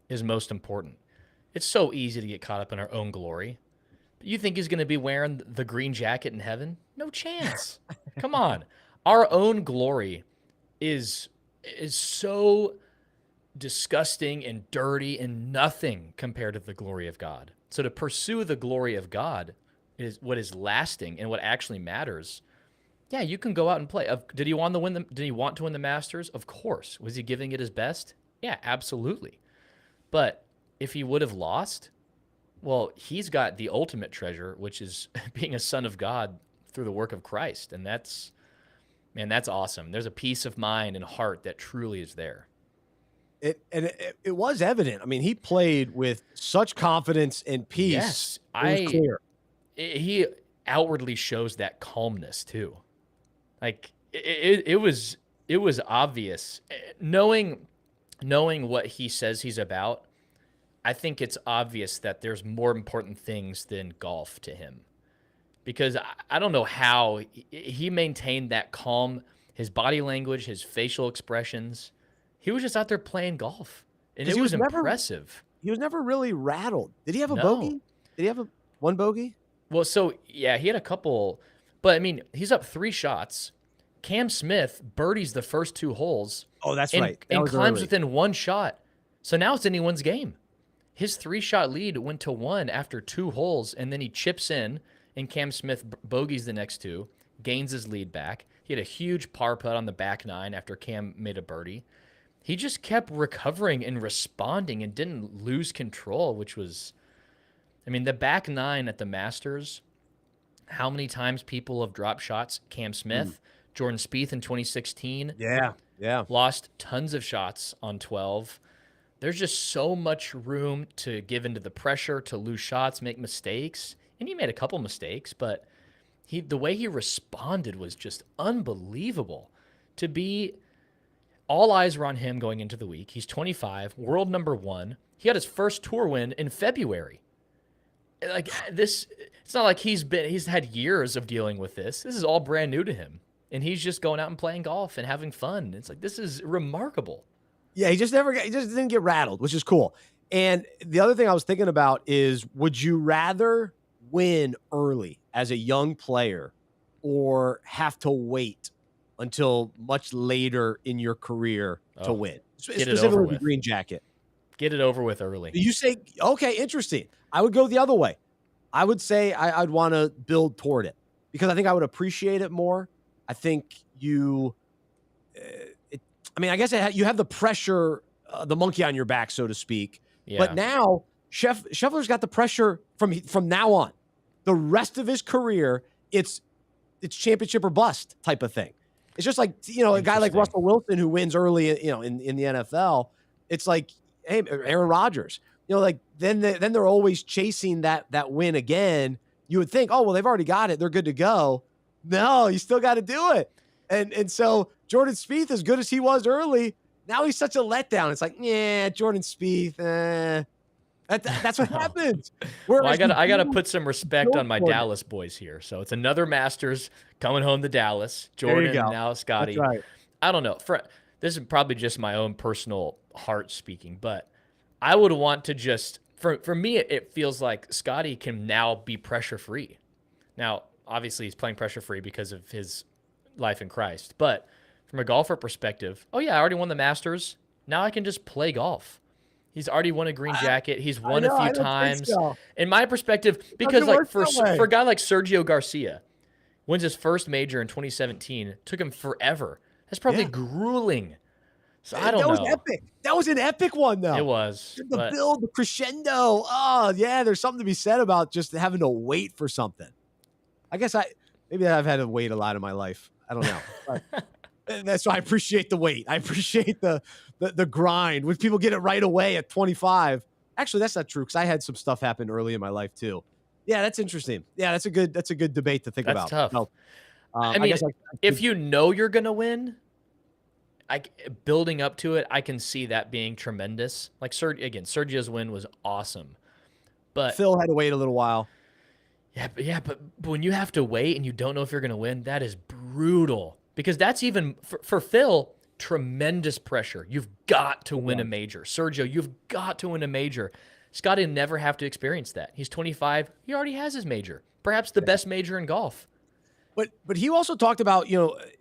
is most important. It's so easy to get caught up in our own glory. You think he's going to be wearing the green jacket in heaven? No chance. Come on. Our own glory is so disgusting and dirty and nothing compared to the glory of God. So to pursue the glory of God is what is lasting and what actually matters. Yeah, you can go out and play. Did he want to win the Masters? Of course. Was he giving it his best? Yeah, absolutely. But if he would have lost, well, he's got the ultimate treasure, which is being a son of God through the work of Christ. And that's awesome. There's a peace of mind and heart that truly is there. It was evident. I mean, he played with such confidence and peace. Yes, it was clear. He outwardly shows that calmness too. Like it was obvious. Knowing what he says he's about, I think it's obvious that there's more important things than golf to him. Because I don't know how he maintained that calm, his body language, his facial expressions. He was just out there playing golf, and it was impressive. He was never really rattled. Did he have a No. bogey? Did he have one bogey? Well, so yeah, he had a couple, but I mean, he's up 3 shots. Cam Smith birdies the first 2 holes. Oh, that's and, right. And climbs within 1 shot. So now it's anyone's game. His 3-shot lead went to 1 after 2 holes, and then he chips in, and Cam Smith bogeys the next 2, gains his lead back. He had a huge par putt on the back 9 after Cam made a birdie. He just kept recovering and responding and didn't lose control, which was, I mean, the back 9 at the Masters, how many times people have dropped shots? Cam Smith, Jordan Spieth in 2016. Yeah. Lost tons of shots on 12. There's just so much room to give into the pressure, to lose shots, make mistakes. And he made a couple mistakes, but the way he responded was just unbelievable. To be, all eyes were on him going into the week. He's 25, world number 1. He had his first tour win in February. Like this, it's not like he's had years of dealing with this. This is all brand new to him. And he's just going out and playing golf and having fun. It's like, this is remarkable. Yeah, he just didn't get rattled, which is cool. And the other thing I was thinking about is, would you rather win early as a young player or have to wait until much later in your career to win? Specifically with the green jacket. Get it over with early. You say, okay, interesting. I would go the other way. I would say I'd want to build toward it because I think I would appreciate it more. I think I guess you have the pressure, the monkey on your back, so to speak. Yeah. But now Scheffler's got the pressure from now on. The rest of his career, it's championship or bust type of thing. It's just like, a guy like Russell Wilson who wins early, in the NFL. It's like, hey, Aaron Rodgers, like then they're always chasing that win again. You would think, oh, well, they've already got it. They're good to go. No, you still got to do it. And so Jordan Spieth, as good as he was early, now he's such a letdown. It's like, yeah, Jordan Spieth, that's what happens. Well, I gotta put some respect on my Dallas boys here. So it's another Masters coming home to Dallas. Jordan and now Scotty. That's right. I don't know. This is probably just my own personal heart speaking, but I would want to just for me it feels like Scotty can now be pressure free. Now, obviously, he's playing pressure free because of his life in Christ, but from a golfer perspective, oh yeah, I already won the Masters. Now I can just play golf. He's already won a green jacket. He's won a few times. So. In my perspective, because like for a guy like Sergio Garcia, wins his first major in 2017, took him forever. That's probably grueling. So I don't know. That was epic. That was an epic one, though. It was. The build, the crescendo. Oh, yeah, there's something to be said about just having to wait for something. I guess maybe I've had to wait a lot in my life. I don't know. That's why I appreciate the wait. I appreciate the grind. When people get it right away at 25. Actually, that's not true because I had some stuff happen early in my life too. Yeah, that's interesting. Yeah, that's a good debate to think about. That's tough. So, I mean, if you know you're gonna win, building up to it, I can see that being tremendous. Like Sergio's win was awesome, but Phil had to wait a little while. Yeah, but when you have to wait and you don't know if you're gonna win, that is brutal. Because that's even, for Phil, tremendous pressure. You've got to win a major. Sergio, you've got to win a major. Scotty will never have to experience that. He's 25. He already has his major. Perhaps the best major in golf. But he also talked about,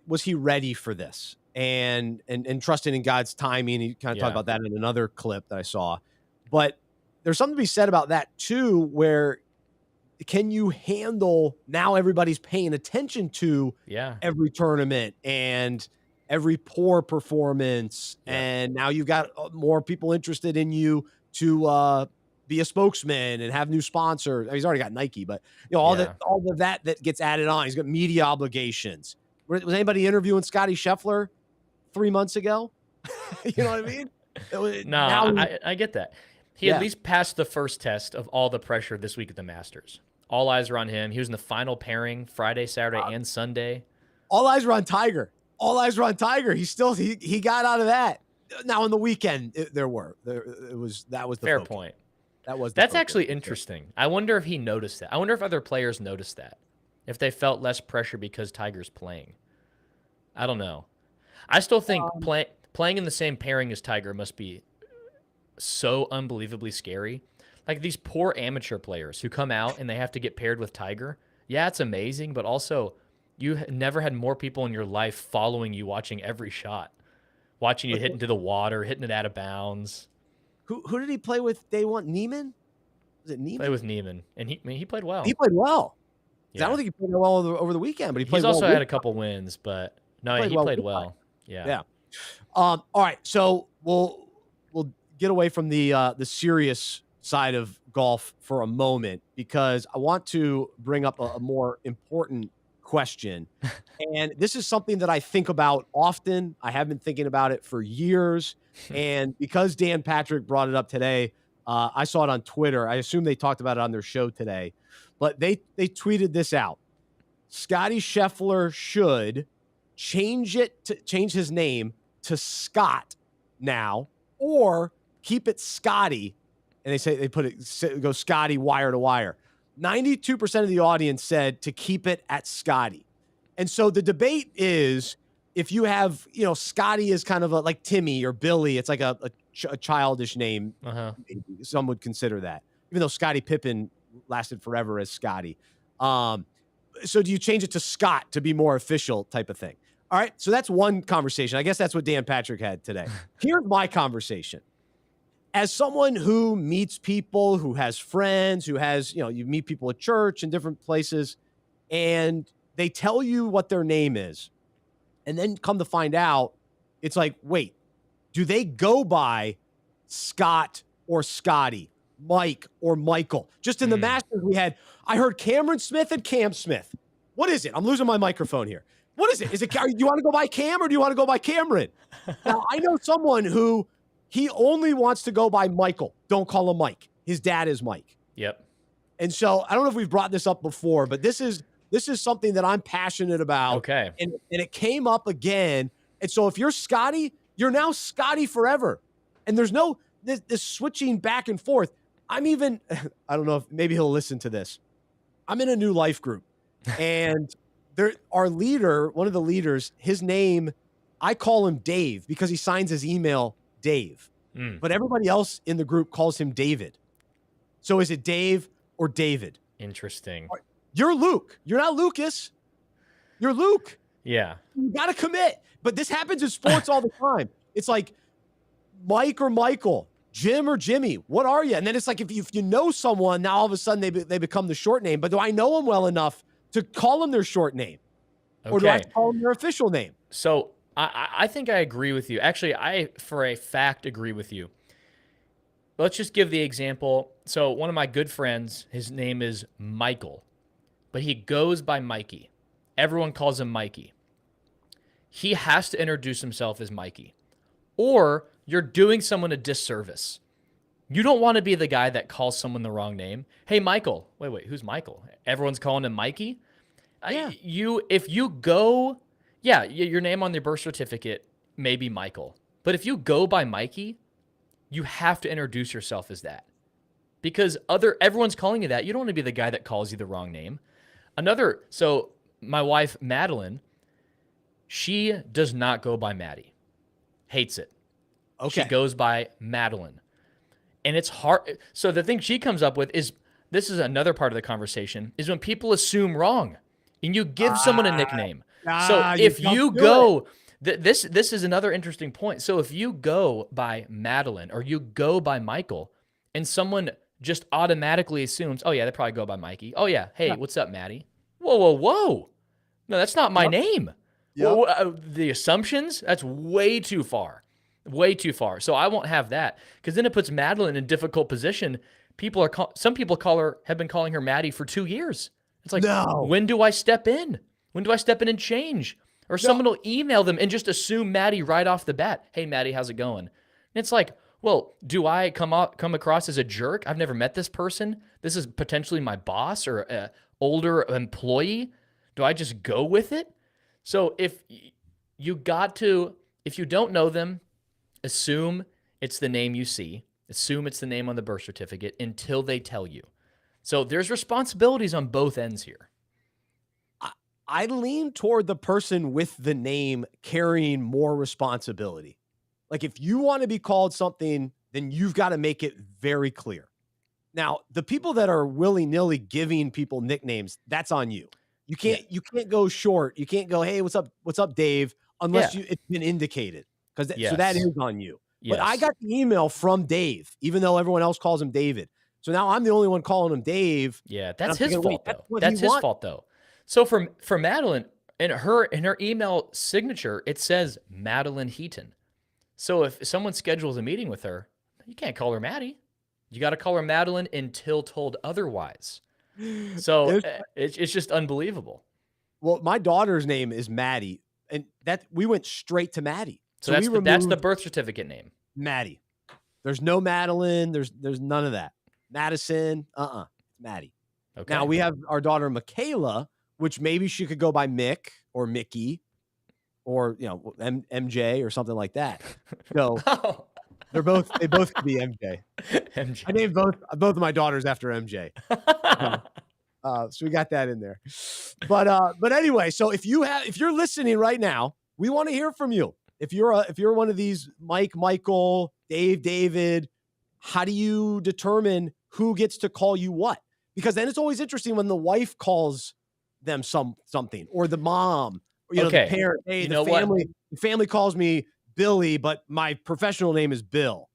was he ready for this? And trusting in God's timing. He kind of talked about that in another clip that I saw. But there's something to be said about that, too, where can you handle now everybody's paying attention to every tournament and every poor performance. And now you've got more people interested in you to be a spokesman and have new sponsors. He's already got Nike, but all of that gets added on. He's got media obligations. Was anybody interviewing Scotty Scheffler 3 months ago? You know what I mean? I get that. He at least passed the first test of all the pressure this week at the Masters. All eyes were on him. He was in the final pairing Friday, Saturday, and Sunday. All eyes were on Tiger. He got out of that. Now on the weekend, that was the fair focus. Point. That's actually interesting. I wonder if he noticed that. I wonder if other players noticed that. If they felt less pressure because Tiger's playing. I don't know. I still think playing in the same pairing as Tiger must be so unbelievably scary. Like these poor amateur players who come out and they have to get paired with Tiger. Yeah, it's amazing, but also you never had more people in your life following you, watching every shot, watching you hit into the water, hitting it out of bounds. Who did he play with day one? Neiman? Was it Neiman? Played with Neiman, and he played well. He played well. Yeah. I don't think he played well over the weekend, but he's also had a couple wins, but no, he played well. Yeah. All right, so we'll get away from the serious side of golf for a moment because I want to bring up a more important question. And this is something that I think about often. I have been thinking about it for years. And because Dan Patrick brought it up today, I saw it on Twitter. I assume they talked about it on their show today, but they tweeted this out. Scotty Scheffler should change his name to Scott now, or keep it Scotty. And they go Scotty wire to wire. 92% of the audience said to keep it at Scotty. And so the debate is if you have, Scotty is kind of like Timmy or Billy. It's like a childish name. Some would consider that, even though Scottie Pippen lasted forever as Scotty. So do you change it to Scott to be more official type of thing? All right. So that's one conversation. I guess that's what Dan Patrick had today. Here's my conversation. As someone who meets people, who has friends, who has, you meet people at church and different places, and they tell you what their name is. And then come to find out, it's like, wait, do they go by Scott or Scotty, Mike or Michael? Just in the Masters I heard Cameron Smith and Cam Smith. What is it? I'm losing my microphone here. What is it? Do you want to go by Cam or do you want to go by Cameron? Now, I know someone who He only wants to go by Michael. Don't call him Mike. His dad is Mike. Yep. And so I don't know if we've brought this up before, but this is something that I'm passionate about. Okay. And it came up again. And so if you're Scotty, you're now Scotty forever. And there's no this switching back and forth. I don't know if maybe he'll listen to this. I'm in a new life group. And our leader, one of the leaders, his name, I call him Dave because he signs his email Dave. But everybody else in the group calls him David. So is it Dave or David? Interesting. You're Luke. You're not Lucas. You're Luke. Yeah. You got to commit. But this happens in sports all the time. It's like Mike or Michael, Jim or Jimmy. What are you? And then it's like if you know someone, now all of a sudden they become the short name. But do I know them well enough to call them their short name? Okay. Or do I have to call them their official name? So I think I agree with you. Actually, I, for a fact, agree with you. Let's just give the example. So one of my good friends, his name is Michael, but he goes by Mikey. Everyone calls him Mikey. He has to introduce himself as Mikey, or you're doing someone a disservice. You don't want to be the guy that calls someone the wrong name. Hey, Michael. Wait, who's Michael? Everyone's calling him Mikey? Yeah. If you go, yeah, your name on your birth certificate may be Michael. But if you go by Mikey, you have to introduce yourself as that. Because everyone's calling you that. You don't want to be the guy that calls you the wrong name. So my wife, Madeline, she does not go by Maddie. Hates it. Okay. She goes by Madeline. And it's hard. So the thing she comes up with is, this is another part of the conversation, is when people assume wrong and you give someone a nickname. So if you go, this is another interesting point. So if you go by Madeline or you go by Michael and someone just automatically assumes, oh yeah, they probably go by Mikey. Oh yeah. Hey, what's up, Maddie? Whoa. No, that's not my name. Yep. Well, the assumptions, that's way too far. Way too far. So I won't have that, because then it puts Madeline in a difficult position. Some people have been calling her Maddie for 2 years. It's like, No. When do I step in? When do I step in and change? Or someone will email them and just assume Maddie right off the bat. Hey, Maddie, how's it going? And it's like, well, do I come across as a jerk? I've never met this person. This is potentially my boss or an older employee. Do I just go with it? So if you don't know them, assume it's the name you see. Assume it's the name on the birth certificate until they tell you. So there's responsibilities on both ends here. I lean toward the person with the name carrying more responsibility. Like if you want to be called something, then you've got to make it very clear. Now, the people that are willy-nilly giving people nicknames, that's on you. You can't go short. You can't go, hey, what's up, Dave? Unless it's been indicated. So that is on you. Yes. But I got the email from Dave, even though everyone else calls him David. So now I'm the only one calling him Dave. Yeah, that's his fault though. That's his fault though. So for Madeline, in her email signature, it says Madeline Heaton. So if someone schedules a meeting with her, you can't call her Maddie. You got to call her Madeline until told otherwise. So it's just unbelievable. Well, my daughter's name is Maddie, and that we went straight to Maddie. So that's the birth certificate name. Maddie. There's no Madeline. There's none of that. Madison. Maddie. Okay. Now we have our daughter Michaela, which maybe she could go by Mick or Mickey, or MJ or something like that. So they both could be MJ. MJ. I named both of my daughters after MJ. So we got that in there. But anyway, so if you're listening right now, we want to hear from you. If you're one of these Mike, Michael, Dave, David, how do you determine who gets to call you what? Because then it's always interesting when the wife calls them something, or the mom, or the parent. Hey, the family calls me Billy, but my professional name is Bill.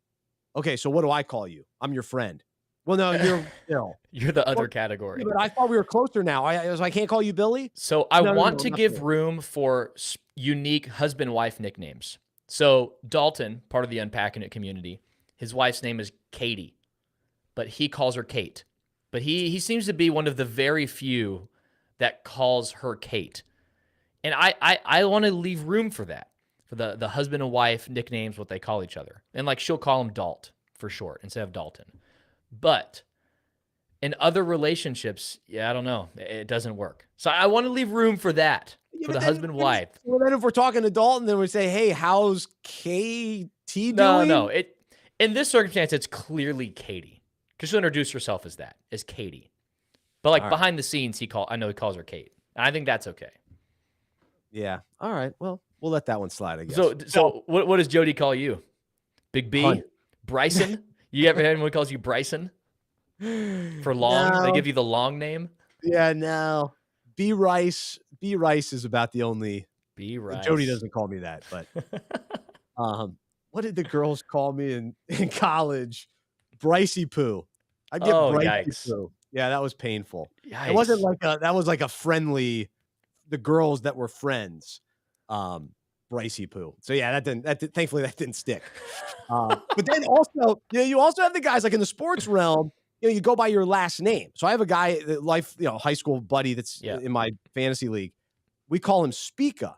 Okay, so what do I call you? I'm your friend. Well, no, you're Bill. You're the other category. But I thought we were closer now. I can't call you Billy? So I want to give room for unique husband-wife nicknames. So Dalton, part of the Unpacking It community, his wife's name is Katie, but he calls her Kate. But he seems to be one of the very few that calls her Kate. And I want to leave room for that. for the husband and wife nicknames, what they call each other. And like she'll call him Dalt for short instead of Dalton. But in other relationships, yeah, I don't know. It doesn't work. So I want to leave room for that, for the husband wife. Well, then if we're talking to Dalton, then we say, hey, how's KT doing? No. In this circumstance, it's clearly Katie. Because she'll introduce herself as Katie. But like behind the scenes, I know he calls her Kate. And I think that's okay. Yeah. All right. Well, we'll let that one slide, I guess. So what does Jody call you? Big B? Hunt. Bryson? You ever had anyone who calls you Bryson? For long? No. They give you the long name? Yeah, no. B Rice. B Rice is about the only. B Rice. Jody doesn't call me that, but what did the girls call me in college? Brycey Poo. I get Brycey Poo. Yeah, that was painful. Yikes. It wasn't like that was like a friendly, the girls that were friends, Brycey Poo. So yeah, thankfully that didn't stick. But then also, you also have the guys like in the sports realm, you go by your last name. So I have a guy, high school buddy that's in my fantasy league. We call him Speaka.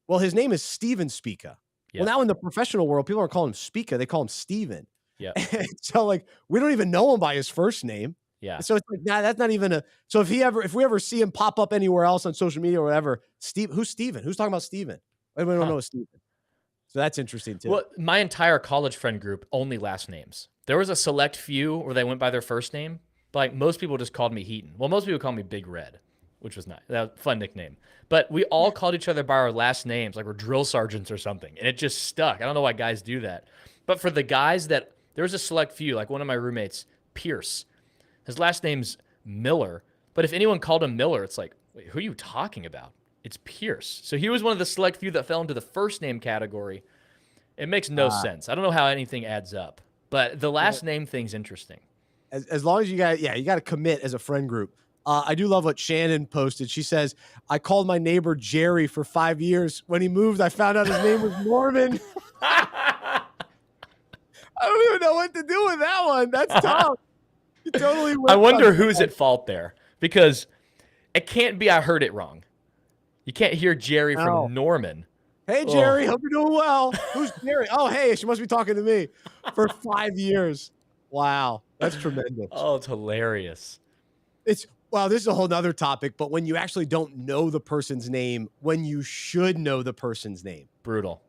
Well, his name is Steven Speaka. Yep. Well, now in the professional world, people aren't calling him Speaka. They call him Steven. Yeah. So like, we don't even know him by his first name. Yeah. So it's like, nah, that's not even so if we ever see him pop up anywhere else on social media or whatever, who's Steven? Who's talking about Steven? We don't know Steven. So that's interesting too. Well, my entire college friend group, only last names. There was a select few where they went by their first name, but like most people just called me Heaton. Well, most people call me Big Red, which was nice. That was a fun nickname. But we all called each other by our last names, like we're drill sergeants or something. And it just stuck. I don't know why guys do that. But for the guys there was a select few, like one of my roommates, Pierce. His last name's Miller. But if anyone called him Miller, it's like, wait, who are you talking about? It's Pierce. So he was one of the select few that fell into the first name category. It makes no sense. I don't know how anything adds up. But the last name thing's interesting. As long as you got to commit as a friend group. I do love what Shannon posted. She says, I called my neighbor Jerry for 5 years. When he moved, I found out his name was Norman. I don't even know what to do with that one. That's tough. You totally. I wonder who's at fault there, because it can't be I heard it wrong. You can't hear Jerry from Norman. Hey, Jerry, hope you're doing well. Who's Jerry? Oh, hey, she must be talking to me for 5 years. Wow, that's tremendous. Oh, it's hilarious. This is a whole nother topic, but when you actually don't know the person's name, when you should know the person's name. Brutal.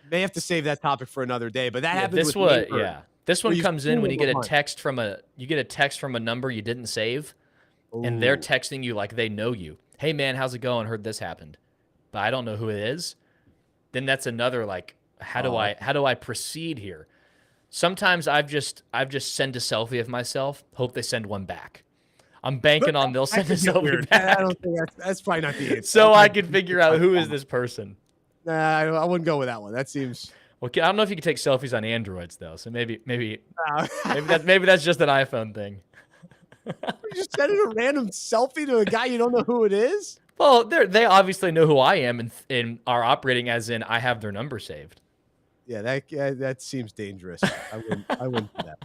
May have to save that topic for another day, but that happens This with one, This one comes in when you get a text from a number you didn't save, and they're texting you like they know you. Hey man, how's it going? Heard this happened, but I don't know who it is. Then that's another like, how do I proceed here? Sometimes I've just sent a selfie of myself. Hope they send one back. I'm banking on they'll send a selfie back. I don't think that's probably not the answer. So I can figure out who is this person. Nah, I wouldn't go with that one. That seems. Okay, I don't know if you can take selfies on Androids though. So maybe that's just an iPhone thing. You just sending a random selfie to a guy you don't know who it is? Well, they obviously know who I am and are operating as in I have their number saved. Yeah, that seems dangerous. I wouldn't do that.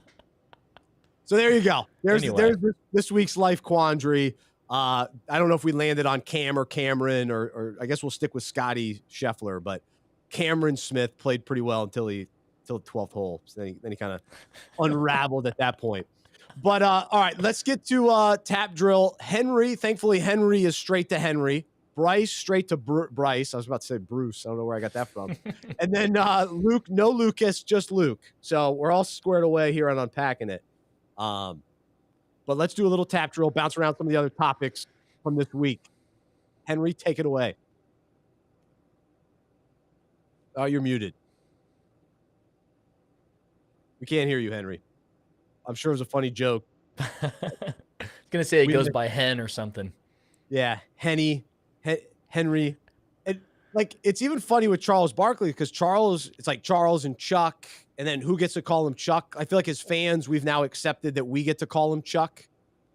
So there you go. There's this week's life quandary. I don't know if we landed on Cam or Cameron, or I guess we'll stick with Scotty Scheffler, but Cameron Smith played pretty well until 12th hole. So then he kind of unraveled at that point. But all right, let's get to tap drill. Thankfully Henry is straight to Henry. Bryce straight to Bryce. I was about to say Bruce. I don't know where I got that from. And then Luke, no Lucas, just Luke. So we're all squared away here on Unpacking It. But let's do a little tap drill, bounce around some of the other topics from this week. Henry, take it away. Oh, you're muted. We can't hear you, Henry. I'm sure it was a funny joke. I was going to say it goes by Hen or something. Yeah, Henry. And like, it's even funny with Charles Barkley because it's like Charles and Chuck. And then who gets to call him Chuck? I feel like as fans, we've now accepted that we get to call him Chuck.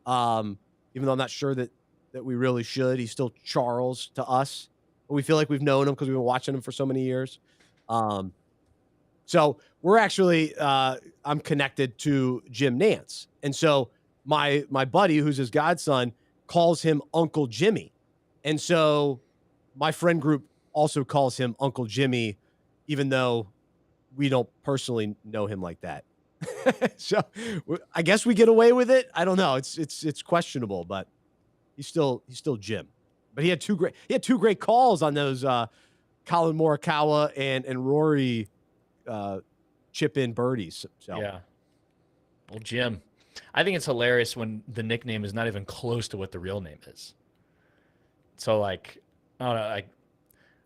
Even though I'm not sure that we really should. He's still Charles to us. But we feel like we've known him because we've been watching him for so many years. So we're actually, I'm connected to Jim Nance. And so my buddy, who's his godson, calls him Uncle Jimmy. And so my friend group also calls him Uncle Jimmy, even though we don't personally know him like that. So I guess we get away with it. I don't know. It's questionable, but he's still Jim. But he had two great calls on those Colin Morikawa and Rory chip in birdies. So Yeah. Well, Jim, I think it's hilarious when the nickname is not even close to what the real name is. So like, I don't know, like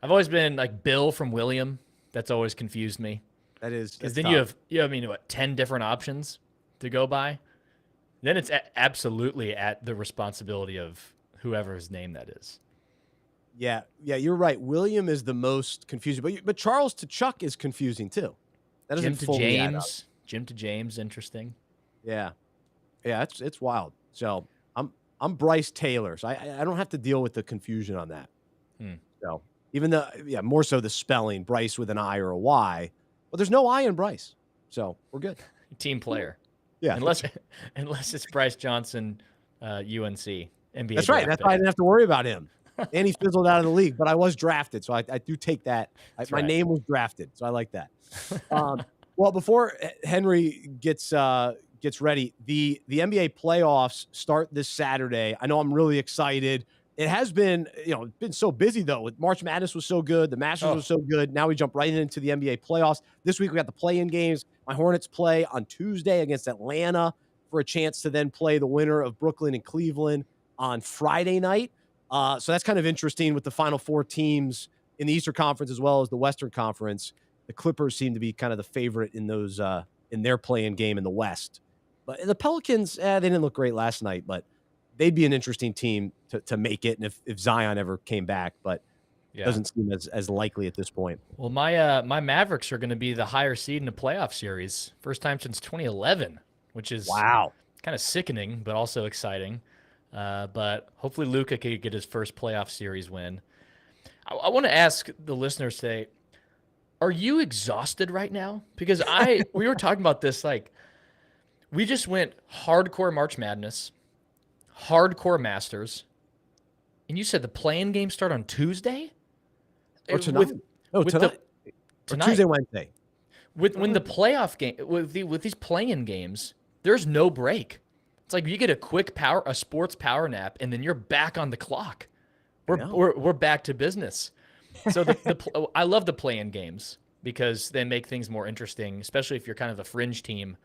I've always been like Bill from William. That's always confused me. Because then tough. you have, I mean, what, 10 different options to go by? Then it's absolutely at the responsibility of whoever's name that is. Yeah, you're right. William is the most confusing, but Charles to Chuck is confusing too. That doesn't Jim to fully add up. James. Jim to James, interesting. Yeah, it's wild. So I'm Bryce Taylor, so I don't have to deal with the confusion on that. So even though, more so the spelling, Bryce with an I or a Y, but there's no I in Bryce, so we're good. Team player. Yeah, unless it's Bryce Johnson, UNC, NBA. That's right. That's why I didn't have to worry about him. And he fizzled out of the league, but I was drafted, so I do take that. My name was drafted, so I like that. Well, before Henry gets ready, the NBA playoffs start this Saturday. I know I'm really excited. It has been, been so busy though. With March Madness was so good, the Masters was so good. Now we jump right into the NBA playoffs. This week we got the play-in games. My Hornets play on Tuesday against Atlanta for a chance to then play the winner of Brooklyn and Cleveland on Friday night. So that's kind of interesting with the final four teams in the Eastern Conference as well as the Western Conference. The Clippers seem to be kind of the favorite in those in their play-in game in the West. But the Pelicans, they didn't look great last night, but they'd be an interesting team to make it. And if Zion ever came back, but it doesn't seem as likely at this point. Well, my Mavericks are going to be the higher seed in the playoff series. First time since 2011, which is kind of sickening, but also exciting. But hopefully Luka could get his first playoff series win. I want to ask the listeners today, are you exhausted right now? Because we were talking about this, like we just went hardcore March Madness, hardcore Masters, and you said the play-in games start on Tuesday? Or tonight? Tonight. Tuesday, Wednesday. When the playoff game with these play-in games, there's no break. It's like you get a sports power nap, and then you're back on the clock. We're back to business. So I love the play-in games because they make things more interesting, especially if you're kind of a fringe team.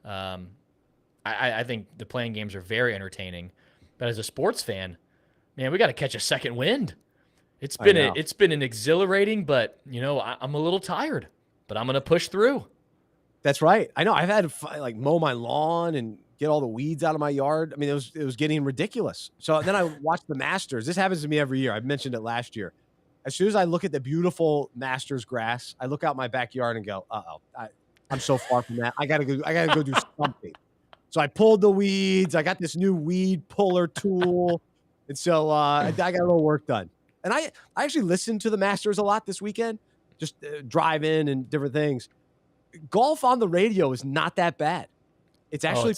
I think the play-in games are very entertaining. But as a sports fan, man, we got to catch a second wind. It's been an exhilarating, but I'm a little tired, but I'm gonna push through. That's right. I know. I've had to mow my lawn and get all the weeds out of my yard. I mean, it was getting ridiculous. So then I watched the Masters. This happens to me every year. I mentioned it last year. As soon as I look at the beautiful Masters grass, I look out my backyard and go, I'm so far from that. I gotta go do something. So I pulled the weeds. I got this new weed puller tool. And so I got a little work done. And I actually listened to the Masters a lot this weekend, just driving and different things. Golf on the radio is not that bad. It's actually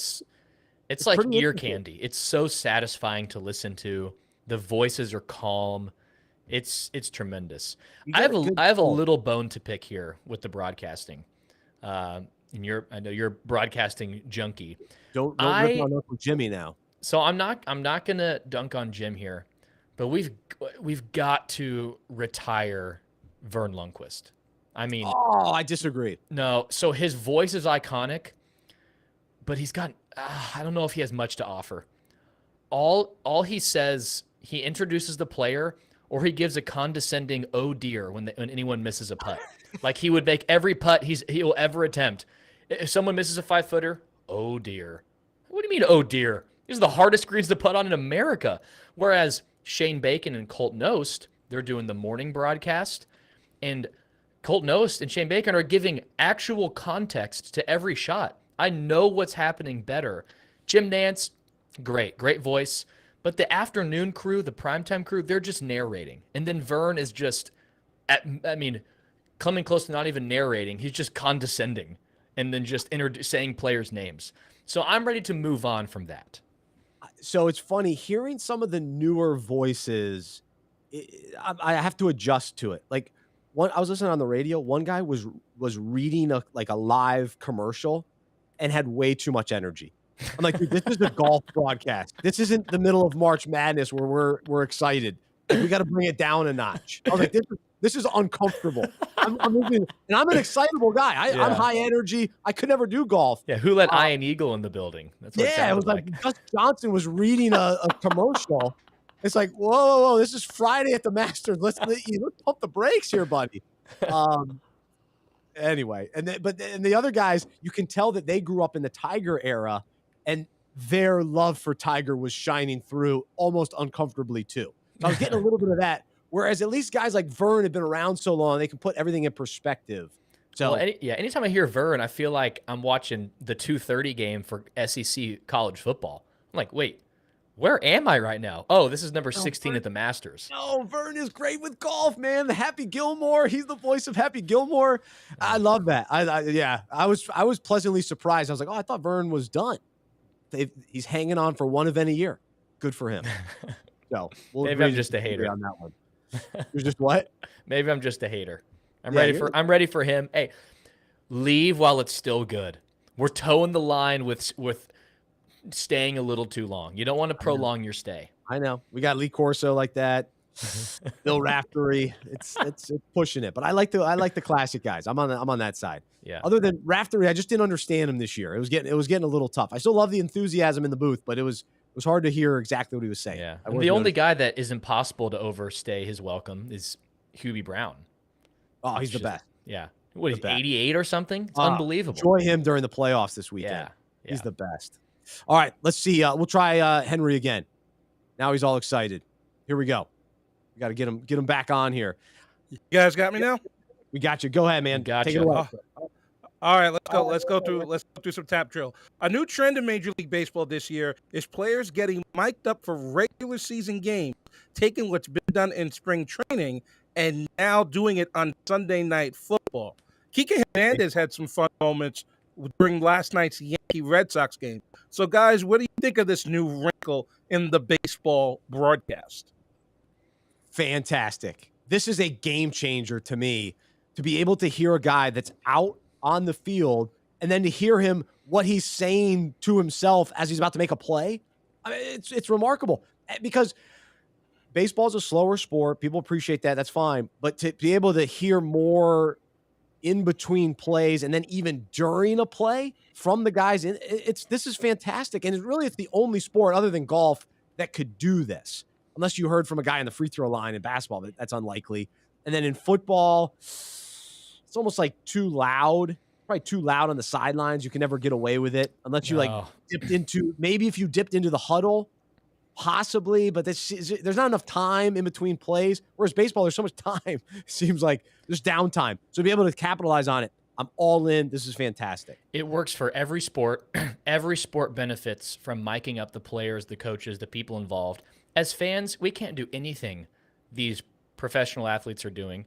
it's like ear candy. It's so satisfying to listen to. The voices are calm. It's tremendous. I have a little bone to pick here with the broadcasting. And I know you're a broadcasting junkie. Don't rip on Uncle Jimmy now. So I'm not gonna dunk on Jim here, but we've got to retire Vern Lundquist. I mean, I disagree. No, so his voice is iconic, but he's got I don't know if he has much to offer. All he says, he introduces the player, or he gives a condescending "oh dear" when anyone misses a putt. Like he would make every putt he will ever attempt. If someone misses a 5-footer, oh dear. What do you mean, oh dear? These are the hardest greens to putt on in America. Whereas Shane Bacon and Colt Knost, they're doing the morning broadcast, and Colt Knost and Shane Bacon are giving actual context to every shot. I know what's happening better. Jim Nantz, great voice. But the afternoon crew, the primetime crew, they're just narrating. And then Vern is just, coming close to not even narrating. He's just condescending and then just saying players' names. So I'm ready to move on from that. So it's funny hearing some of the newer voices. I have to adjust to it. Like I was listening on the radio. One guy was reading a live commercial and had way too much energy. I'm like, dude, this is a golf broadcast. This isn't the middle of March Madness where we're excited. Like, we got to bring it down a notch. I was like, this is uncomfortable. I'm an excitable guy. I'm high energy. I could never do golf. Yeah, who let Iron Eagle in the building? That's what it was like. Gus Johnson was reading a commercial. It's like, whoa, this is Friday at the Masters. Let's pump the brakes here, buddy. Anyway, and the other guys, you can tell that they grew up in the Tiger era, and their love for Tiger was shining through almost uncomfortably too. So I was getting a little bit of that. Whereas at least guys like Vern have been around so long, they can put everything in perspective. So anytime I hear Vern, I feel like I'm watching the 2:30 game for SEC college football. I'm like, wait, where am I right now? Oh, this is number 16 at the Masters. No, Vern is great with golf, man. The Happy Gilmore. He's the voice of Happy Gilmore. I love that. I was pleasantly surprised. I was like, oh, I thought Vern was done. He's hanging on for one event a year. Good for him. So maybe I'm just a hater on that one. You're just what? Maybe I'm just a hater. I'm ready for him. Hey, leave while it's still good. We're towing the line with staying a little too long. You don't want to prolong your stay. I know. We got Lee Corso like that. Bill Raftery. It's pushing it. But I like the classic guys. I'm on that side. Yeah. Other than Raftery, I just didn't understand him this year. It was getting a little tough. I still love the enthusiasm in the booth, but it was hard to hear exactly what he was saying. Yeah. The only guy that is impossible to overstay his welcome is Hubie Brown. Oh, he's the best. Yeah. What is 88 or something? It's unbelievable. Enjoy him during the playoffs this weekend. Yeah. He's the best. All right, let's see. We'll try Henry again. Now he's all excited. Here we go. We got to get him back on here. You guys got me now? We got you. Go ahead, man. Gotcha. Take it away. All right, let's go through some tap drill. A new trend in Major League Baseball this year is players getting mic'd up for regular season games, taking what's been done in spring training and now doing it on Sunday Night Football. Kike Hernandez had some fun moments during last night's Yankee Red Sox game. So, guys, what do you think of this new wrinkle in the baseball broadcast? Fantastic. This is a game changer to me, to be able to hear a guy that's out on the field and then to hear him, what he's saying to himself as he's about to make a play. I mean, it's remarkable, because baseball is a slower sport. People appreciate that. That's fine. But to be able to hear more in between plays and then even during a play from the guys, this is fantastic. And it's the only sport other than golf that could do this, unless you heard from a guy on the free throw line in basketball, but that's unlikely. And then in football, it's almost like too loud, probably too loud on the sidelines. You can never get away with it unless you maybe if you dipped into the huddle, possibly, but there's not enough time in between plays. Whereas baseball, there's so much time. It seems like there's downtime. So to be able to capitalize on it, I'm all in. This is fantastic. It works for every sport. Every sport benefits from miking up the players, the coaches, the people involved. As fans, we can't do anything these professional athletes are doing,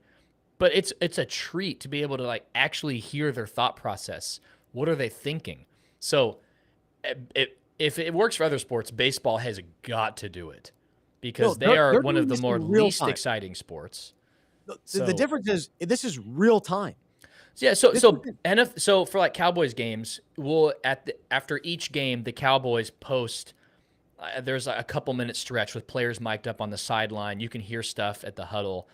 but it's a treat to be able to actually hear their thought process. What are they thinking? So if it works for other sports, baseball has got to do it, because they're one of the more least exciting sports. The difference is this is real time. Yeah, so for Cowboys games, after each game, the Cowboys post. There's a couple minute stretch with players mic'd up on the sideline. You can hear stuff at the huddle.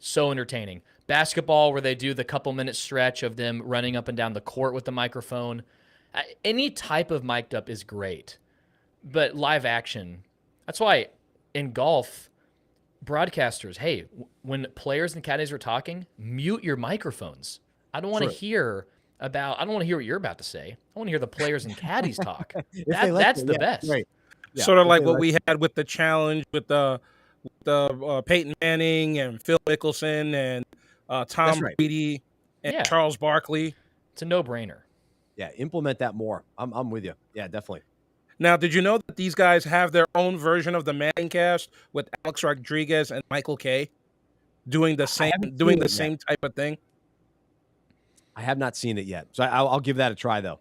So entertaining. Basketball, where they do the couple minute stretch of them running up and down the court with the microphone. Any type of mic'd up is great, but live action. That's why in golf, broadcasters, hey, when players and caddies are talking, mute your microphones. I don't want to hear what you're about to say. I want to hear the players and caddies talk. That's the best. Right. Yeah, sort of like what we had with the challenge with the Peyton Manning and Phil Mickelson and Tom Brady and Charles Barkley. It's a no-brainer. Yeah, implement that more. I'm with you. Yeah, definitely. Now, did you know that these guys have their own version of the Manning cast with Alex Rodriguez and Michael Kay doing the same type of thing? I have not seen it yet, so I'll give that a try though.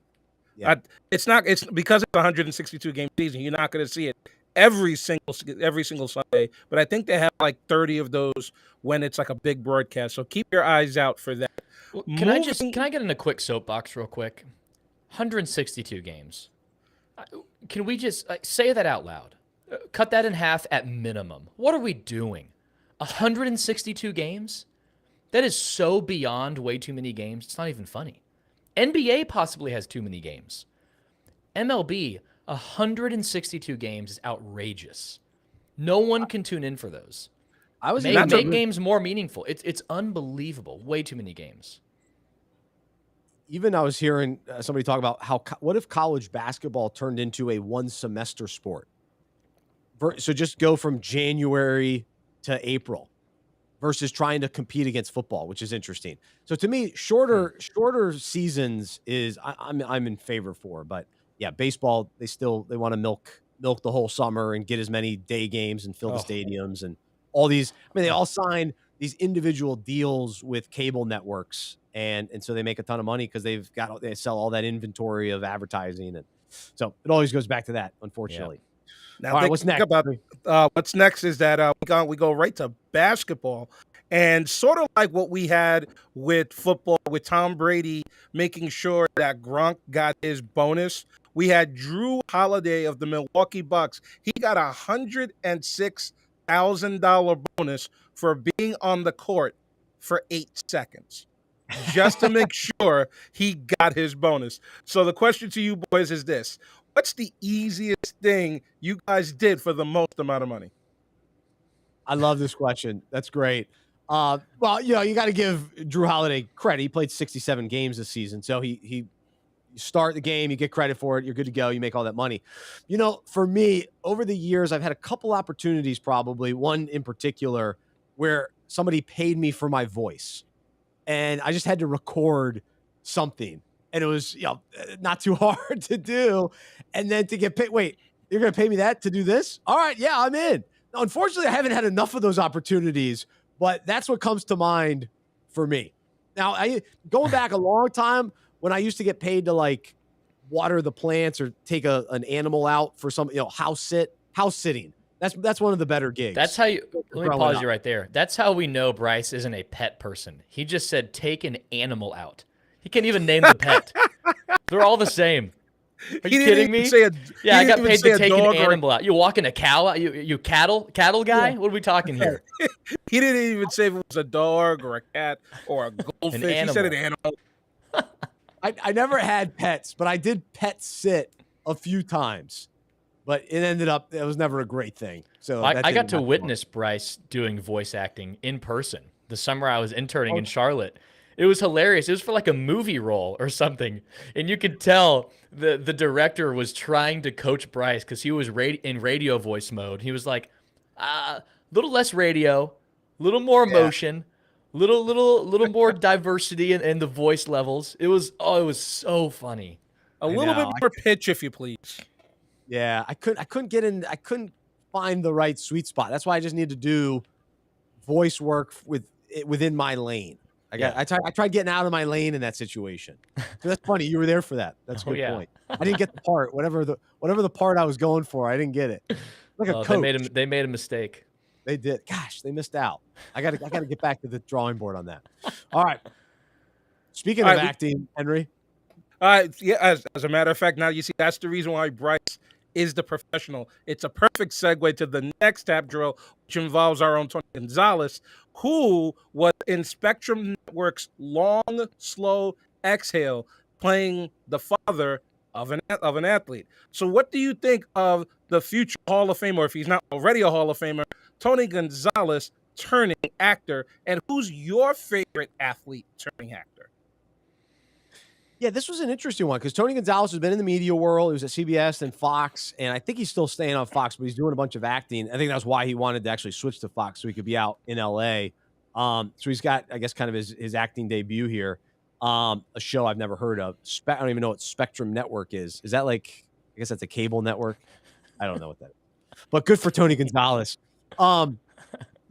Yeah. It's because it's a 162 game season. You're not going to see it every single Sunday, but I think they have like 30 of those when it's like a big broadcast. So keep your eyes out for that. Well, can I get in a quick soapbox real quick? 162 games. Can we just say that out loud? Cut that in half at minimum. What are we doing? 162 games? That is so beyond way too many games. It's not even funny. NBA possibly has too many games. MLB, 162 games is outrageous. No one can tune in for those. Make games more meaningful. It's unbelievable. Way too many games. Even I was hearing somebody talk about what if college basketball turned into a one-semester sport? So just go from January to April versus trying to compete against football, which is interesting. So to me, shorter seasons is I'm in favor for. But yeah, baseball they want to milk the whole summer and get as many day games and fill the stadiums and all these. I mean, they all sign these individual deals with cable networks, and so they make a ton of money because they sell all that inventory of advertising, and so it always goes back to that, unfortunately. Yeah. Now, all right, what's next? What's next is that we go right to basketball, and sort of like what we had with football, with Tom Brady making sure that Gronk got his bonus. We had Drew Holiday of the Milwaukee Bucks. He got $106,000 bonus for being on the court for 8 seconds, just to make sure he got his bonus. So the question to you boys is this: what's the easiest thing you guys did for the most amount of money? I love this question. That's great. Well, you got to give Drew Holiday credit. He played 67 games this season. So he start the game, you get credit for it, you're good to go, you make all that money. For me, over the years, I've had a couple opportunities, probably one in particular, where somebody paid me for my voice. And I just had to record something. And it was, not too hard to do. And then to get paid, wait, you're going to pay me that to do this? All right, yeah, I'm in. Now, unfortunately, I haven't had enough of those opportunities, but that's what comes to mind for me. Now, going back a long time, when I used to get paid to like water the plants or take an animal out for some, house sitting. That's one of the better gigs. That's how you, let me pause you right there. That's how we know Bryce isn't a pet person. He just said, take an animal out. He can't even name the pet. They're all the same. Are you kidding me? I got paid to take an animal out. You walking a cow out? You cattle guy? Yeah. What are we talking here? He didn't even say if it was a dog or a cat or a goldfish. He said an animal. I never had pets, but I did pet sit a few times. But it was never a great thing. So I got to witness Bryce doing voice acting in person the summer I was interning in Charlotte. It was hilarious. It was for like a movie role or something. And you could tell the director was trying to coach Bryce because he was in radio voice mode. He was like, little less radio, little more emotion, little more diversity in the voice levels. It was so funny. A little bit more pitch, if you please. Yeah, I couldn't find the right sweet spot. That's why I just need to do voice work within my lane. I tried getting out of my lane in that situation. So that's funny. You were there for that. That's a good point. I didn't get the part. Whatever the part I was going for, I didn't get it. Like a coach. They made a mistake. They did. Gosh, they missed out. I gotta get back to the drawing board on that. All right. Speaking of acting, Henry. As a matter of fact, now you see that's the reason why Bryce is the professional. It's a perfect segue to the next tap drill, which involves our own Tony Gonzalez, who was in Spectrum Network's Long, Slow Exhale, playing the father of an athlete. So what do you think of the future Hall of Famer, if he's not already a Hall of Famer, Tony Gonzalez turning actor, and who's your favorite athlete turning actor? Yeah, this was an interesting one because Tony Gonzalez has been in the media world. He was at CBS and Fox, and I think he's still staying on Fox, but he's doing a bunch of acting. I think that's why he wanted to actually switch to Fox so he could be out in L.A. So he's got, I guess, kind of his acting debut here. A show I've never heard of. I don't even know what Spectrum Network is. Is that like, I guess that's a cable network? I don't know what that is. But good for Tony Gonzalez. You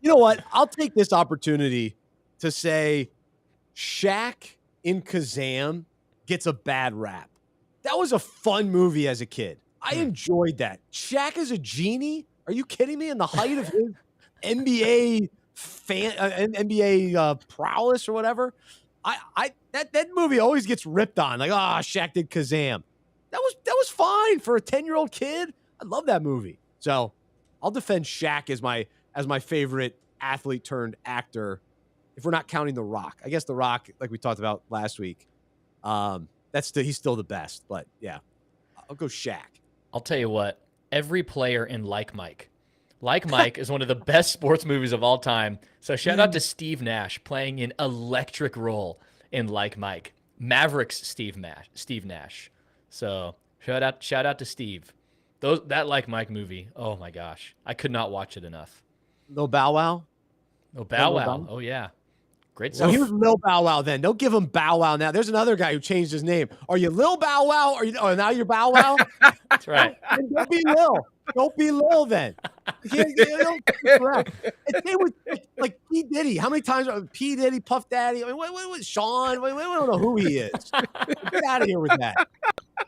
know what? I'll take this opportunity to say Shaq in Kazam gets a bad rap. That was a fun movie as a kid. I enjoyed that. Shaq is a genie? Are you kidding me? In the height of his NBA NBA prowess or whatever. That movie always gets ripped on. Like, Shaq did Kazam. That was fine for a 10-year-old kid. I love that movie. So I'll defend Shaq as my favorite athlete turned actor, if we're not counting The Rock. I guess The Rock, like we talked about last week, he's still the best. But yeah, I'll go Shaq. I'll tell you what, every player in Like Mike is one of the best sports movies of all time. So shout out to Steve Nash playing an electric role in Like Mike. Mavericks Steve Nash. So shout out to Steve. That Like Mike movie. Oh my gosh, I could not watch it enough. No Bow Wow. No Bow Wow. Oh yeah, great So stuff. he was Lil Bow Wow then. Don't give him Bow Wow now. There's another guy who changed his name. Are you Lil Bow Wow? Or now you're Bow Wow? That's right. Don't be Lil. Don't be Lil then. And they would like P. Diddy. How many times P. Diddy, Puff Daddy? I mean, what Sean? We don't know who he is. Get out of here with that.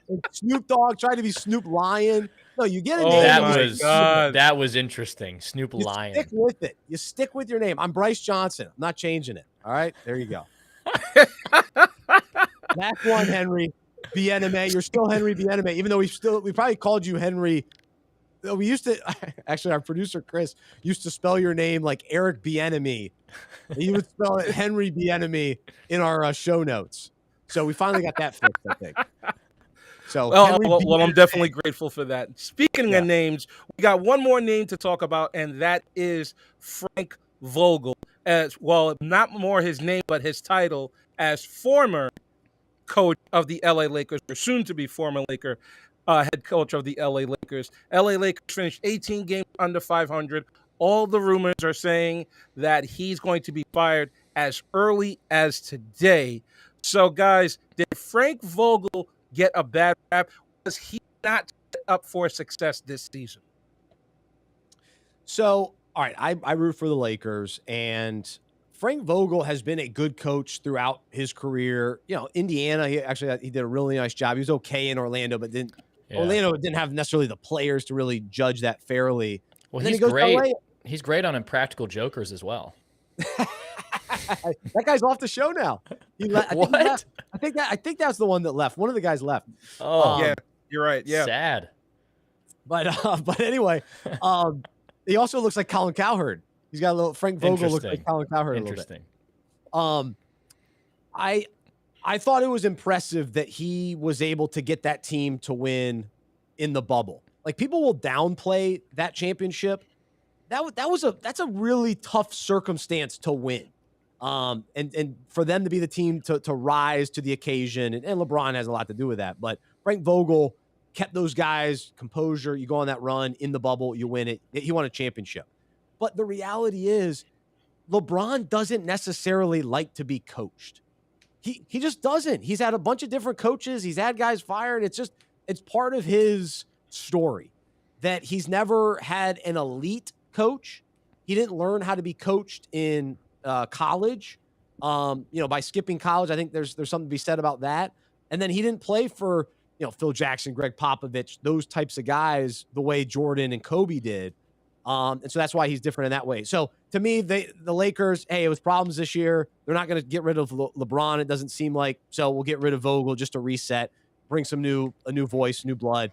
And Snoop Dogg tried to be Snoop Lion. No, you get a name. That was interesting. Snoop Lion. Stick with it. You stick with your name. I'm Bryce Johnson. I'm not changing it. All right, there you go. That's one Henry Bieneme. You're still Henry Bieneme, even though we probably called you Henry. We used to actually, our producer Chris used to spell your name like Eric Bienemy. He would spell it Henry Bieneme in our show notes. So we finally got that fixed, I think. So well, I'm definitely grateful for that. Speaking of names, we got one more name to talk about, and that is Frank Vogel. As well, not more his name, but his title as former coach of the LA Lakers, or soon to be former Laker head coach of the LA Lakers. LA Lakers finished 18 games under 500. All the rumors are saying that he's going to be fired as early as today. So, guys, did Frank Vogel get a bad rap? Was he not set up for success this season? So, all right, I root for the Lakers, and Frank Vogel has been a good coach throughout his career. You know, Indiana, he did a really nice job. He was okay in Orlando, but Orlando didn't have necessarily the players to really judge that fairly. Well, he's great. He's great on Impractical Jokers as well. That guy's off the show now. What? I think that's the one that left. One of the guys left. Oh, yeah, you're right. Yeah, sad. But anyway, he also looks like Colin Cowherd. He's got a little. Frank Vogel looks like Colin Cowherd a little bit. I thought it was impressive that he was able to get that team to win in the bubble. Like, people will downplay that championship. That's a really tough circumstance to win. And for them to be the team to rise to the occasion, and LeBron has a lot to do with that. But Frank Vogel kept those guys composure. You go on that run in the bubble, you win it. He won a championship. But the reality is, LeBron doesn't necessarily like to be coached. He just doesn't. He's had a bunch of different coaches. He's had guys fired. It's part of his story that he's never had an elite coach. He didn't learn how to be coached in college, by skipping college. I think there's something to be said about that. And then he didn't play for, Phil Jackson, Greg Popovich, those types of guys, the way Jordan and Kobe did. And so that's why he's different in that way. So to me, the Lakers, hey, it was problems this year. They're not going to get rid of LeBron. It doesn't seem like, so we'll get rid of Vogel just to reset, bring a new voice, new blood.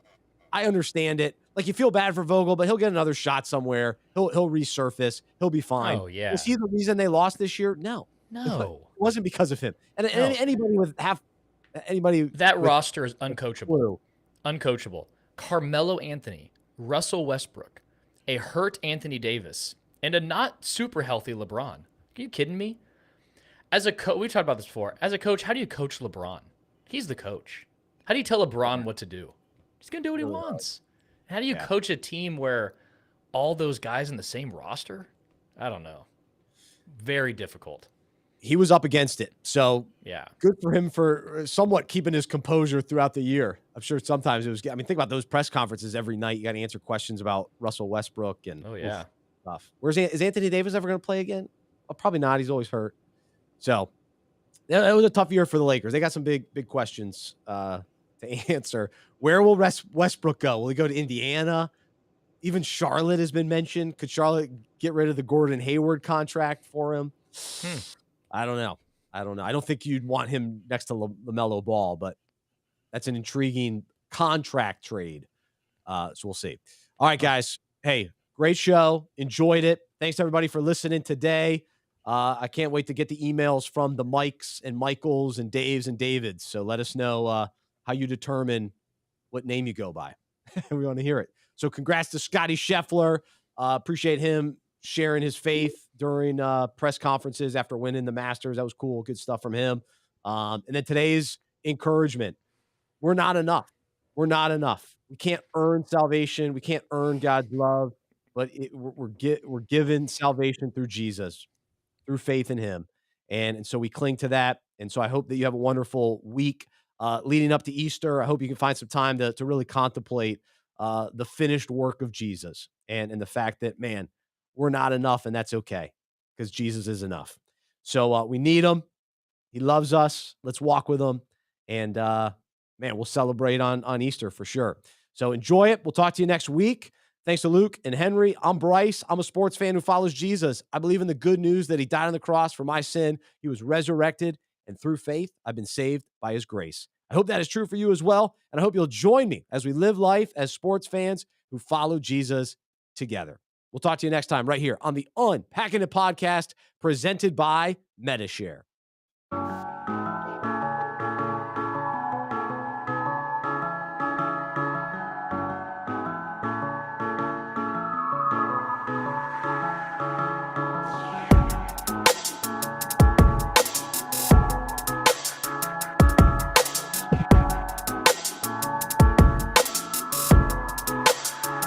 I understand it. Like, you feel bad for Vogel, but he'll get another shot somewhere. He'll resurface. He'll be fine. Oh yeah. Was he the reason they lost this year? No. It wasn't because of him. And anybody that roster is uncoachable. Uncoachable. Carmelo Anthony, Russell Westbrook, a hurt Anthony Davis, and a not super healthy LeBron. Are you kidding me? As a coach, we've talked about this before. As a coach, how do you coach LeBron? He's the coach. How do you tell LeBron what to do? He's going to do what he wants. How do you coach a team where all those guys in the same roster? I don't know. Very difficult. He was up against it. So yeah, good for him for somewhat keeping his composure throughout the year. I'm sure sometimes it was, think about those press conferences every night. You got to answer questions about Russell Westbrook and stuff. Is Anthony Davis ever going to play again? Well, probably not. He's always hurt. So it was a tough year for the Lakers. They got some big questions to to answer. Where will Westbrook go? Will he go to Indiana? Even Charlotte has been mentioned. Could Charlotte get rid of the Gordon Hayward contract for him? I don't know. I don't think you'd want him next to LaMelo Ball, but that's an intriguing contract trade. So we'll see. All right, guys. Hey, great show. Enjoyed it. Thanks, everybody, for listening today. I can't wait to get the emails from the Mikes and Michaels and Daves and Davids. So let us know how you determine what name you go by. We want to hear it. So congrats to Scotty Scheffler. Appreciate him sharing his faith during press conferences after winning the Masters. That was cool. Good stuff from him. And then today's encouragement. We're not enough. We're not enough. We can't earn salvation. We can't earn God's love, but we're given salvation through Jesus, through faith in him. And so we cling to that. And so I hope that you have a wonderful week leading up to Easter. I hope you can find some time to really contemplate the finished work of Jesus and the fact that, man, we're not enough, and that's okay because Jesus is enough. So we need him. He loves us. Let's walk with him. And, man, we'll celebrate on Easter for sure. So enjoy it. We'll talk to you next week. Thanks to Luke and Henry. I'm Bryce. I'm a sports fan who follows Jesus. I believe in the good news that he died on the cross for my sin. He was resurrected, and through faith, I've been saved by his grace. I hope that is true for you as well, and I hope you'll join me as we live life as sports fans who follow Jesus together. We'll talk to you next time right here on the Unpacking It podcast presented by Medi-Share.